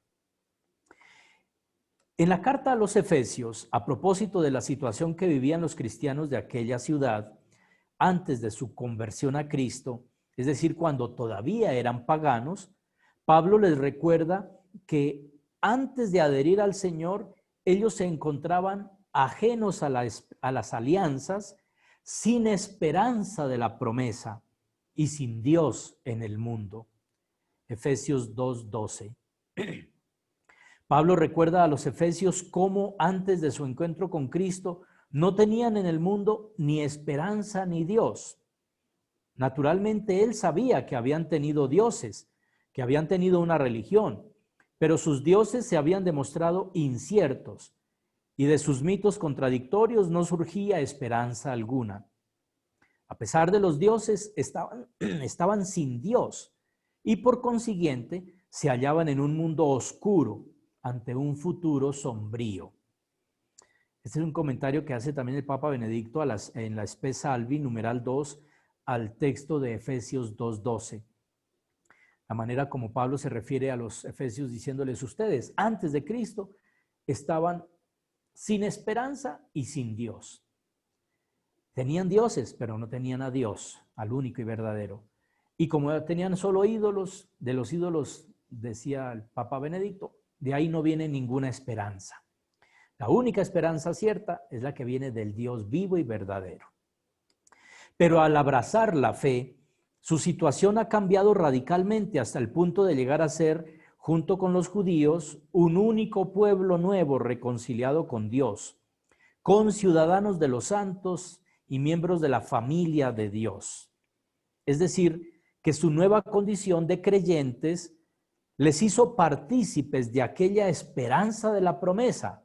En la carta a los Efesios, a propósito de la situación que vivían los cristianos de aquella ciudad, antes de su conversión a Cristo, es decir, cuando todavía eran paganos, Pablo les recuerda que antes de adherir al Señor, ellos se encontraban ajenos a las alianzas, sin esperanza de la promesa y sin Dios en el mundo. Efesios 2:12. Pablo recuerda a los efesios cómo antes de su encuentro con Cristo no tenían en el mundo ni esperanza ni Dios. Naturalmente él sabía que habían tenido dioses, que habían tenido una religión, pero sus dioses se habían demostrado inciertos y de sus mitos contradictorios no surgía esperanza alguna. A pesar de los dioses, estaban sin Dios y por consiguiente se hallaban en un mundo oscuro ante un futuro sombrío. Este es un comentario que hace también el Papa Benedicto en la Spe Salvi, numeral 2, al texto de Efesios 2:12. La manera como Pablo se refiere a los efesios diciéndoles, ustedes antes de Cristo estaban sin esperanza y sin Dios. Tenían dioses, pero no tenían a Dios, al único y verdadero. Y como tenían solo ídolos, de los ídolos, decía el Papa Benedicto, de ahí no viene ninguna esperanza. La única esperanza cierta es la que viene del Dios vivo y verdadero. Pero al abrazar la fe, su situación ha cambiado radicalmente hasta el punto de llegar a ser, junto con los judíos, un único pueblo nuevo reconciliado con Dios, con ciudadanos de los santos y miembros de la familia de Dios. Es decir, que su nueva condición de creyentes les hizo partícipes de aquella esperanza de la promesa,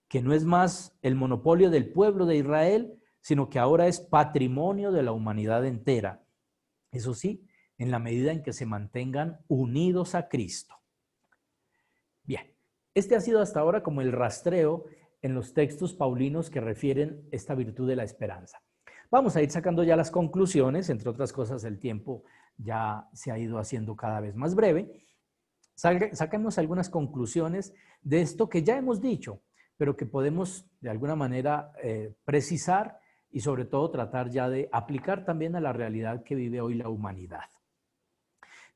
que no es más el monopolio del pueblo de Israel, sino que ahora es patrimonio de la humanidad entera. Eso sí, en la medida en que se mantengan unidos a Cristo. Bien, este ha sido hasta ahora como el rastreo en los textos paulinos que refieren esta virtud de la esperanza. Vamos a ir sacando ya las conclusiones, entre otras cosas el tiempo ya se ha ido haciendo cada vez más breve. Saquemos algunas conclusiones de esto que ya hemos dicho, pero que podemos de alguna manera precisar y sobre todo tratar ya de aplicar también a la realidad que vive hoy la humanidad.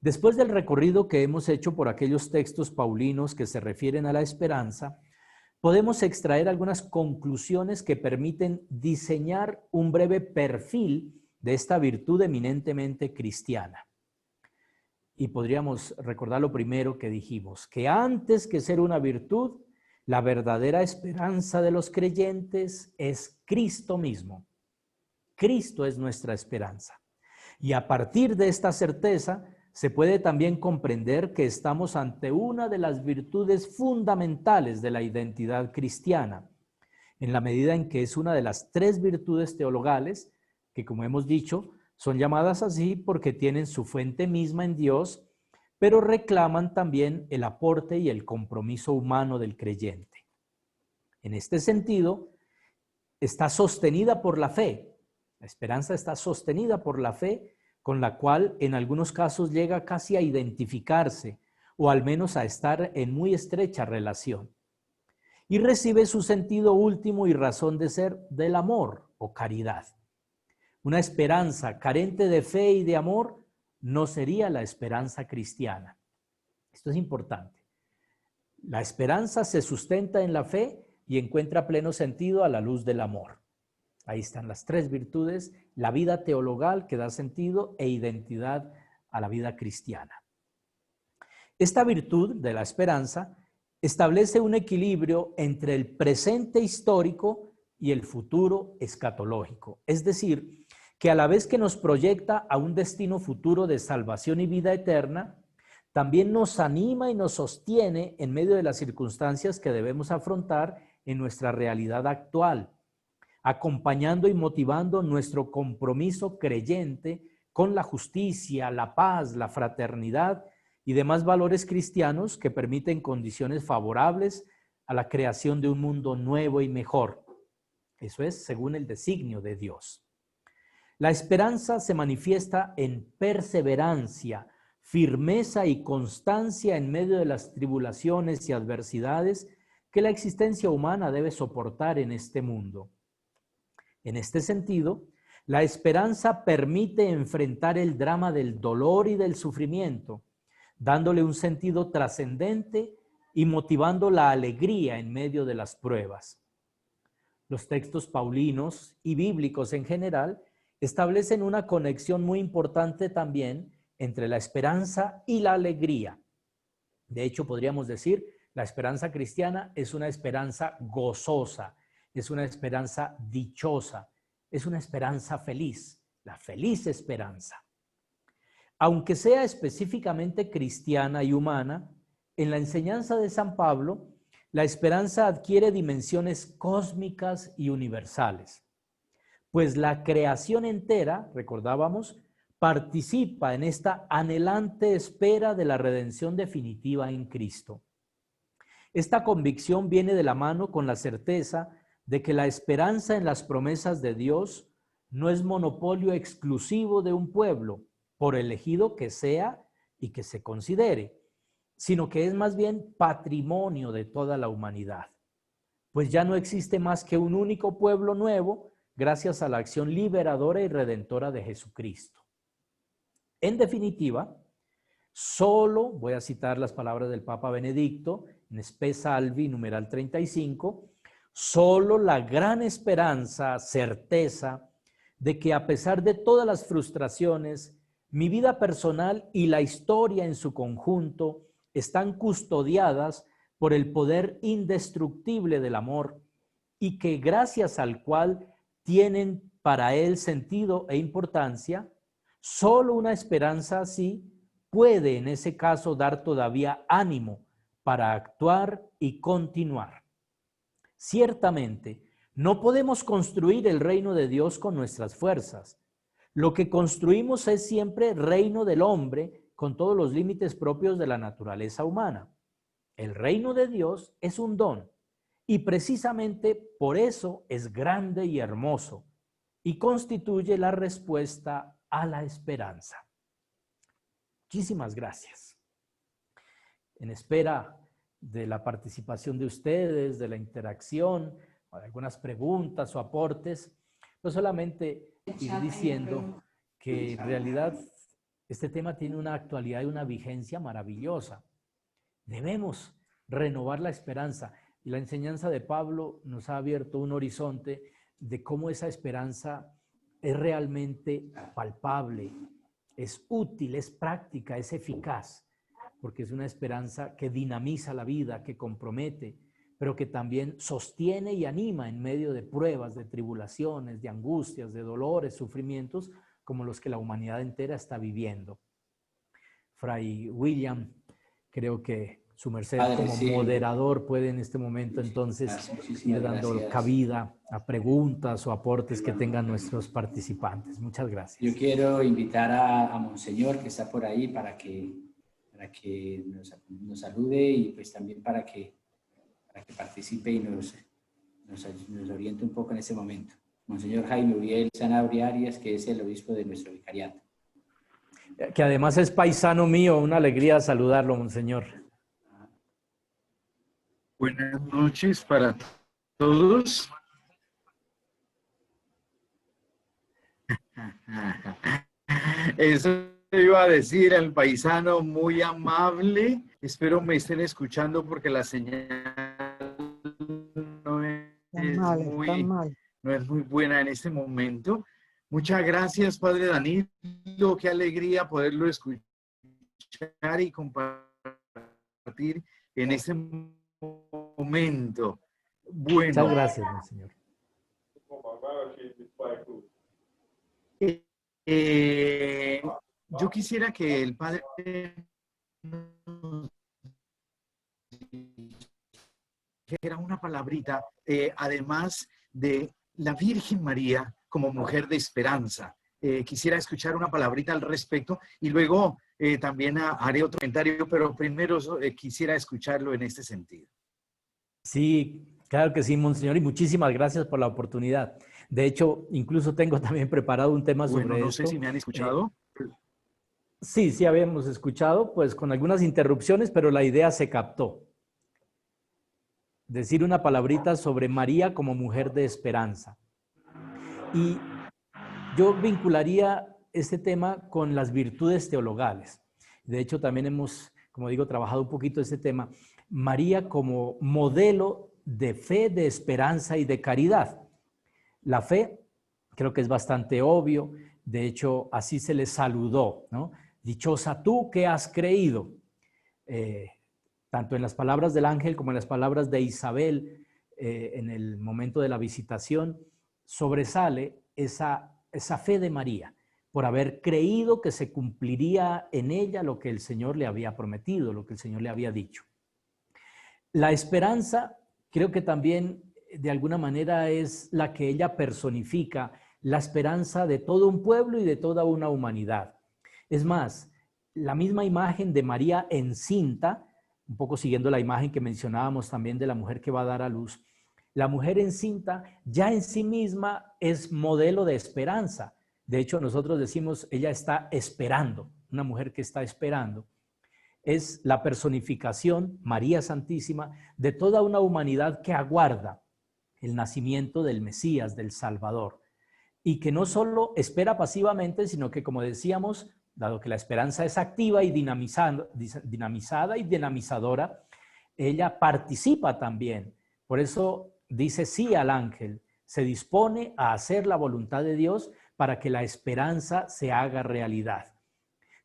Después del recorrido que hemos hecho por aquellos textos paulinos que se refieren a la esperanza, podemos extraer algunas conclusiones que permiten diseñar un breve perfil de esta virtud eminentemente cristiana. Y podríamos recordar lo primero que dijimos, que antes que ser una virtud, la verdadera esperanza de los creyentes es Cristo mismo. Cristo es nuestra esperanza. Y a partir de esta certeza, se puede también comprender que estamos ante una de las virtudes fundamentales de la identidad cristiana, en la medida en que es una de las 3 virtudes teologales, que como hemos dicho, son llamadas así porque tienen su fuente misma en Dios, pero reclaman también el aporte y el compromiso humano del creyente. En este sentido, está sostenida por la fe. La esperanza está sostenida por la fe, con la cual en algunos casos llega casi a identificarse, o al menos a estar en muy estrecha relación. Y recibe su sentido último y razón de ser del amor o caridad. Una esperanza carente de fe y de amor no sería la esperanza cristiana. Esto es importante. La esperanza se sustenta en la fe y encuentra pleno sentido a la luz del amor. Ahí están las 3 virtudes, la vida teologal que da sentido e identidad a la vida cristiana. Esta virtud de la esperanza establece un equilibrio entre el presente histórico y el futuro escatológico. Es decir, que a la vez que nos proyecta a un destino futuro de salvación y vida eterna, también nos anima y nos sostiene en medio de las circunstancias que debemos afrontar en nuestra realidad actual, acompañando y motivando nuestro compromiso creyente con la justicia, la paz, la fraternidad y demás valores cristianos que permiten condiciones favorables a la creación de un mundo nuevo y mejor. Eso es según el designio de Dios. La esperanza se manifiesta en perseverancia, firmeza y constancia en medio de las tribulaciones y adversidades que la existencia humana debe soportar en este mundo. En este sentido, la esperanza permite enfrentar el drama del dolor y del sufrimiento, dándole un sentido trascendente y motivando la alegría en medio de las pruebas. Los textos paulinos y bíblicos en general establecen una conexión muy importante también entre la esperanza y la alegría. De hecho, podríamos decir, la esperanza cristiana es una esperanza gozosa, es una esperanza dichosa, es una esperanza feliz, la feliz esperanza. Aunque sea específicamente cristiana y humana, en la enseñanza de San Pablo, la esperanza adquiere dimensiones cósmicas y universales, pues la creación entera, recordábamos, participa en esta anhelante espera de la redención definitiva en Cristo. Esta convicción viene de la mano con la certeza de que la esperanza en las promesas de Dios no es monopolio exclusivo de un pueblo, por elegido que sea y que se considere, sino que es más bien patrimonio de toda la humanidad. Pues ya no existe más que un único pueblo nuevo gracias a la acción liberadora y redentora de Jesucristo. En definitiva, solo, voy a citar las palabras del Papa Benedicto, en Spe Salvi, numeral 35, solo la gran esperanza, certeza de que a pesar de todas las frustraciones, mi vida personal y la historia en su conjunto están custodiadas por el poder indestructible del amor y que gracias al cual tienen para él sentido e importancia, solo una esperanza así puede en ese caso dar todavía ánimo para actuar y continuar. Ciertamente, no podemos construir el reino de Dios con nuestras fuerzas. Lo que construimos es siempre reino del hombre con todos los límites propios de la naturaleza humana. El reino de Dios es un don y precisamente por eso es grande y hermoso y constituye la respuesta a la esperanza. Muchísimas gracias. en espera de la participación de ustedes, de la interacción, o de algunas preguntas o aportes, no solamente ir diciendo que en realidad este tema tiene una actualidad y una vigencia maravillosa. Debemos renovar la esperanza. Y la enseñanza de Pablo nos ha abierto un horizonte de cómo esa esperanza es realmente palpable, es útil, es práctica, es eficaz, porque es una esperanza que dinamiza la vida, que compromete, pero que también sostiene y anima en medio de pruebas, de tribulaciones, de angustias, de dolores, sufrimientos, como los que la humanidad entera está viviendo. Fray William, creo que su merced Padre, como sí. moderador puede en este momento entonces ir dando cabida a preguntas o aportes que tengan nuestros participantes. Muchas gracias. Yo quiero invitar a Monseñor, que está por ahí, para que nos salude y pues también para que participe y nos oriente un poco en ese momento. Monseñor Jaime Uriel Sanabria Arias, que es el obispo de nuestro vicariato. Que además es paisano mío, una alegría saludarlo, Monseñor. Buenas noches para todos. Eso iba a decir el paisano muy amable. Espero me estén escuchando porque la señal no es muy buena en este momento. Muchas gracias, Padre Danilo. Qué alegría poderlo escuchar y compartir en este momento. Bueno. Muchas gracias, Monseñor. Yo quisiera que el Padre dijera una palabrita, además de la Virgen María como mujer de esperanza. Quisiera escuchar una palabrita al respecto y luego también haré otro comentario, pero primero quisiera escucharlo en este sentido. Sí, claro que sí, Monseñor, y muchísimas gracias por la oportunidad. De hecho, incluso tengo también preparado un tema sobre esto. No sé si me han escuchado. Sí habíamos escuchado, pues con algunas interrupciones, pero la idea se captó. Decir una palabrita sobre María como mujer de esperanza. Y yo vincularía este tema con las virtudes teologales. De hecho, también hemos, como digo, trabajado un poquito este tema. María como modelo de fe, de esperanza y de caridad. La fe, creo que es bastante obvio. De hecho, así se le saludó, ¿no? Dichosa tú que has creído. Tanto en las palabras del ángel como en las palabras de Isabel, en el momento de la visitación, sobresale esa fe de María, por haber creído que se cumpliría en ella lo que el Señor le había prometido, lo que el Señor le había dicho. La esperanza, creo que también de alguna manera es la que ella personifica, la esperanza de todo un pueblo y de toda una humanidad. Es más, la misma imagen de María encinta, un poco siguiendo la imagen que mencionábamos también de la mujer que va a dar a luz, la mujer encinta ya en sí misma es modelo de esperanza. De hecho, nosotros decimos, ella está esperando, una mujer que está esperando. Es la personificación, María Santísima, de toda una humanidad que aguarda el nacimiento del Mesías, del Salvador, y que no solo espera pasivamente, sino que, como decíamos, dado que la esperanza es activa y dinamizada y dinamizadora, ella participa también. Por eso dice sí al ángel, se dispone a hacer la voluntad de Dios para que la esperanza se haga realidad.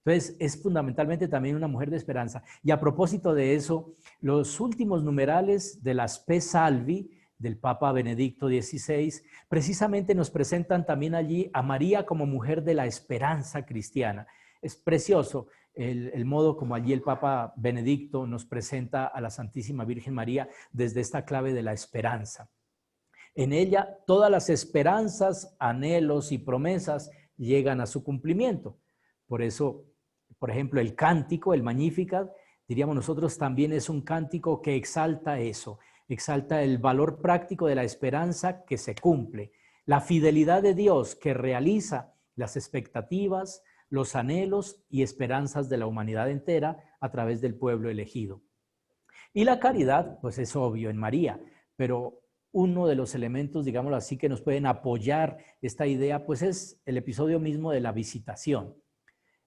Entonces, es fundamentalmente también una mujer de esperanza. Y a propósito de eso, los últimos numerales de las Spe Salvi del Papa Benedicto XVI precisamente nos presentan también allí a María como mujer de la esperanza cristiana. Es precioso el modo como allí el Papa Benedicto nos presenta a la Santísima Virgen María desde esta clave de la esperanza. En ella todas las esperanzas, anhelos y promesas llegan a su cumplimiento. Por eso, por ejemplo, el cántico, el Magnificat, diríamos nosotros, también es un cántico que exalta eso, exalta el valor práctico de la esperanza que se cumple, la fidelidad de Dios que realiza las expectativas, los anhelos y esperanzas de la humanidad entera a través del pueblo elegido. Y la caridad, pues es obvio en María, pero uno de los elementos, digámoslo así, que nos pueden apoyar esta idea, pues es el episodio mismo de la visitación.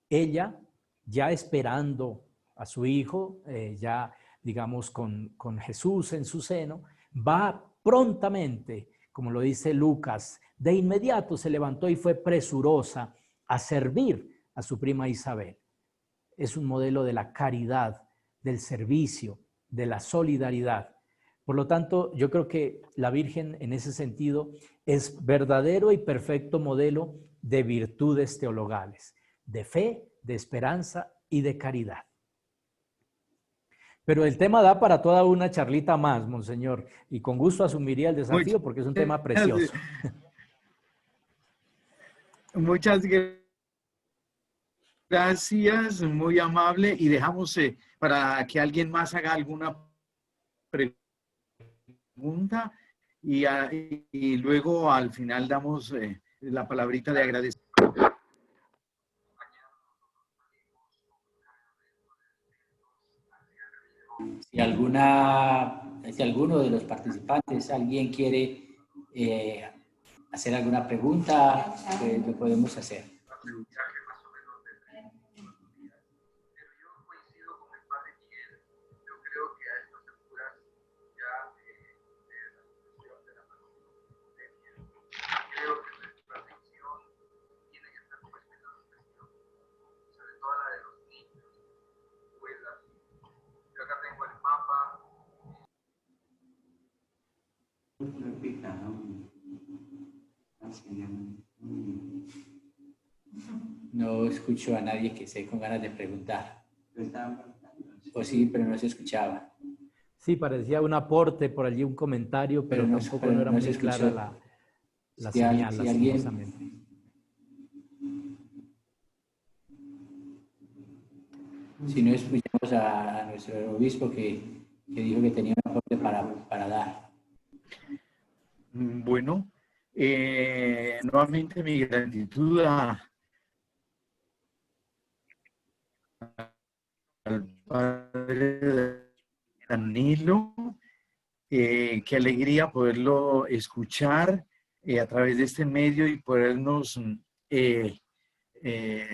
Ella, ya esperando a su hijo, ya digamos con Jesús en su seno, va prontamente, como lo dice Lucas, de inmediato se levantó y fue presurosa a servir a su prima Isabel. Es un modelo de la caridad, del servicio, de la solidaridad. Por lo tanto, yo creo que la Virgen en ese sentido es verdadero y perfecto modelo de virtudes teologales, de fe, de esperanza y de caridad. Pero el tema da para toda una charlita más, monseñor, y con gusto asumiría el desafío porque es un tema precioso. Muchas gracias, muy amable, y dejamos para que alguien más haga alguna pregunta y luego al final damos la palabrita de agradecimiento. Si alguno de los participantes, alguien quiere hacer alguna pregunta, pues lo podemos hacer. No escucho a nadie que esté con ganas de preguntar. O sí, pero no se escuchaba. Sí, parecía un aporte por allí, un comentario, pero tampoco no era muy clara la señal, lastimosamente. Si no, escuchamos a nuestro obispo que dijo que tenía un aporte para dar. Bueno, nuevamente mi gratitud al padre Danilo. Qué alegría poderlo escuchar a través de este medio y podernos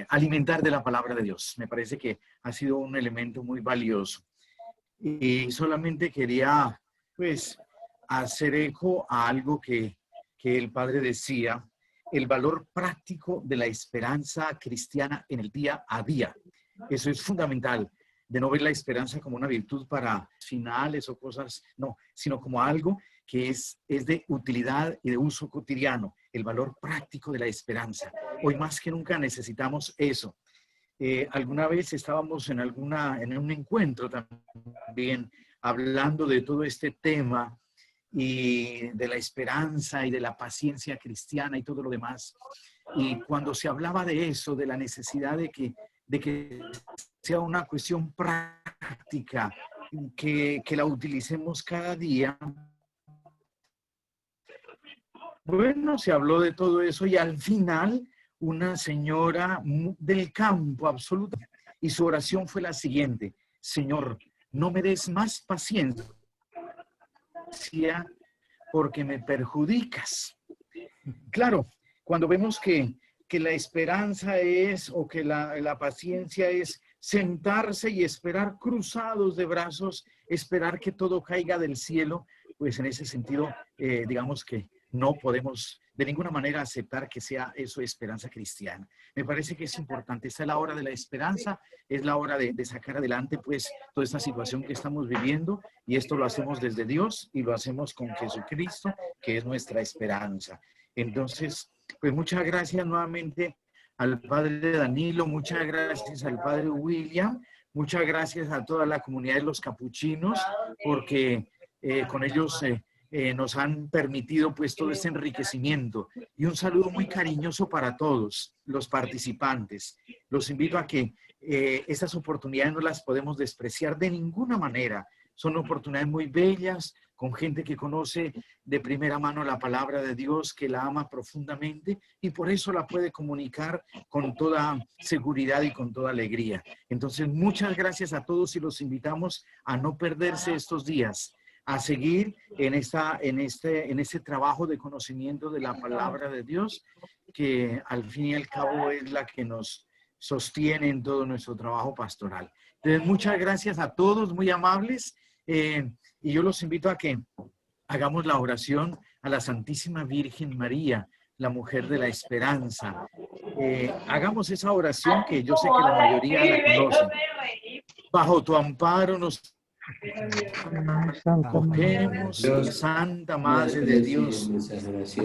alimentar de la palabra de Dios. Me parece que ha sido un elemento muy valioso. Y solamente quería, pues, hacer eco a algo que el padre decía, el valor práctico de la esperanza cristiana en el día a día. Eso es fundamental, de no ver la esperanza como una virtud para finales o cosas, no, sino como algo que es de utilidad y de uso cotidiano, el valor práctico de la esperanza. Hoy más que nunca necesitamos eso. Alguna vez estábamos en un encuentro también hablando de todo este tema y de la esperanza y de la paciencia cristiana y todo lo demás. Y cuando se hablaba de eso, de la necesidad de que sea una cuestión práctica, que la utilicemos cada día. Bueno, se habló de todo eso y al final una señora del campo absoluta y su oración fue la siguiente: Señor, no me des más paciencia porque me perjudicas. Claro, cuando vemos que la esperanza es, o que la paciencia es sentarse y esperar cruzados de brazos, esperar que todo caiga del cielo, pues en ese sentido, digamos que no podemos de ninguna manera aceptar que sea eso esperanza cristiana. Me parece que es importante. Esta es la hora de la esperanza, es la hora de sacar adelante pues toda esta situación que estamos viviendo, y esto lo hacemos desde Dios y lo hacemos con Jesucristo, que es nuestra esperanza. Entonces, pues muchas gracias nuevamente al padre Danilo, muchas gracias al padre William, muchas gracias a toda la comunidad de los capuchinos, porque con ellos nos han permitido pues todo este enriquecimiento. Y un saludo muy cariñoso para todos los participantes. Los invito a que estas oportunidades no las podemos despreciar de ninguna manera. son oportunidades muy bellas, con gente que conoce de primera mano la palabra de Dios, que la ama profundamente y por eso la puede comunicar con toda seguridad y con toda alegría. Entonces, muchas gracias a todos y los invitamos a no perderse estos días, a seguir en este trabajo de conocimiento de la palabra de Dios, que al fin y al cabo es la que nos sostiene en todo nuestro trabajo pastoral. Entonces, muchas gracias a todos, muy amables, y yo los invito a que hagamos la oración a la Santísima Virgen María, la mujer de la esperanza. Hagamos esa oración que yo sé que la mayoría la conocen. Bajo tu amparo nos acogemos, Santa Madre de Dios.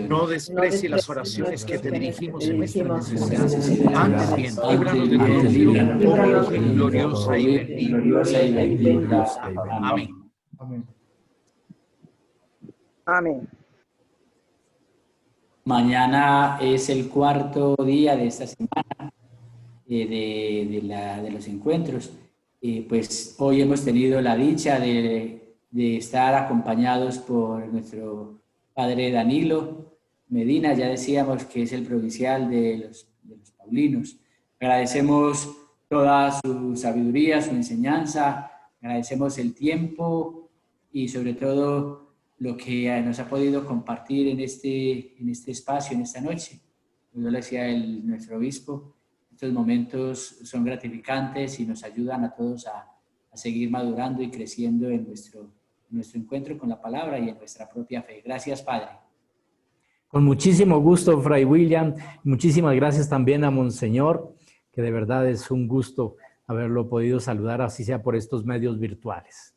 No desprecie las oraciones que te dirigimos en nuestra necesidad. Antes bien, líbranos de todo mal, oh Virgen gloriosa y bendita. Amén. Amén. Mañana es el cuarto día de esta semana de los encuentros. Pues hoy hemos tenido la dicha de estar acompañados por nuestro padre Danilo Medina, ya decíamos que es el provincial de los Paulinos. Agradecemos toda su sabiduría, su enseñanza, agradecemos el tiempo y sobre todo lo que nos ha podido compartir en este espacio, en esta noche. Como yo le decía nuestro obispo, estos momentos son gratificantes y nos ayudan a todos a seguir madurando y creciendo en nuestro encuentro con la palabra y en nuestra propia fe. Gracias, Padre. Con muchísimo gusto, Fray William. Muchísimas gracias también a Monseñor, que de verdad es un gusto haberlo podido saludar, así sea por estos medios virtuales.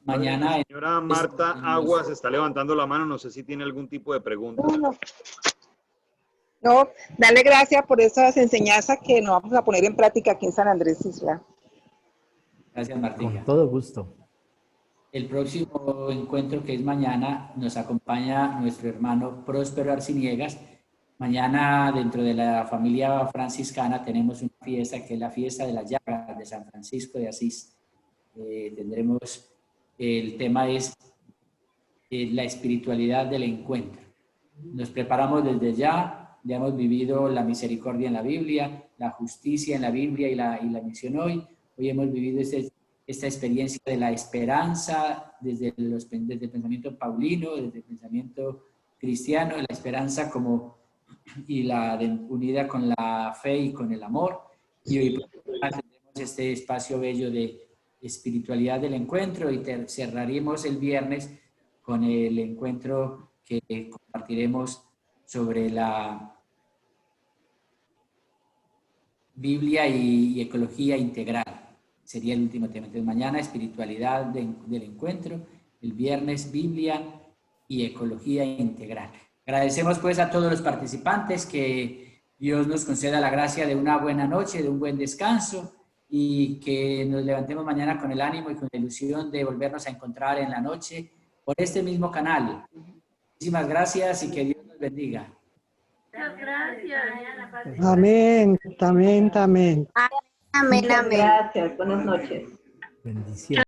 Mañana. Señora Marta Aguas está levantando la mano, no sé si tiene algún tipo de pregunta. No, darle gracias por esas enseñanzas que nos vamos a poner en práctica aquí en San Andrés Isla. Gracias, Martina. Con todo gusto. El próximo encuentro, que es mañana, nos acompaña nuestro hermano Próspero Arciniegas. Mañana, dentro de la familia franciscana, tenemos una fiesta que es la fiesta de las llagas de San Francisco de Asís. El tema es la espiritualidad del encuentro. Nos preparamos desde ya hemos vivido la misericordia en la Biblia, la justicia en la Biblia y la misión hoy. Hoy hemos vivido esta experiencia de la esperanza desde el pensamiento paulino, desde el pensamiento cristiano, la esperanza unida con la fe y con el amor. Y hoy tendremos este espacio bello de espiritualidad del encuentro y cerraremos el viernes con el encuentro que compartiremos sobre la Biblia y ecología integral. Sería el último tema. Entonces, mañana espiritualidad del encuentro, el viernes Biblia y ecología integral. Agradecemos pues a todos los participantes, que Dios nos conceda la gracia de una buena noche, de un buen descanso y que nos levantemos mañana con el ánimo y con la ilusión de volvernos a encontrar en la noche por este mismo canal. Muchísimas gracias y que Dios nos bendiga. Muchas gracias. Amén, amén, amén. Amén, amén. Gracias. Buenas noches. Bendiciones.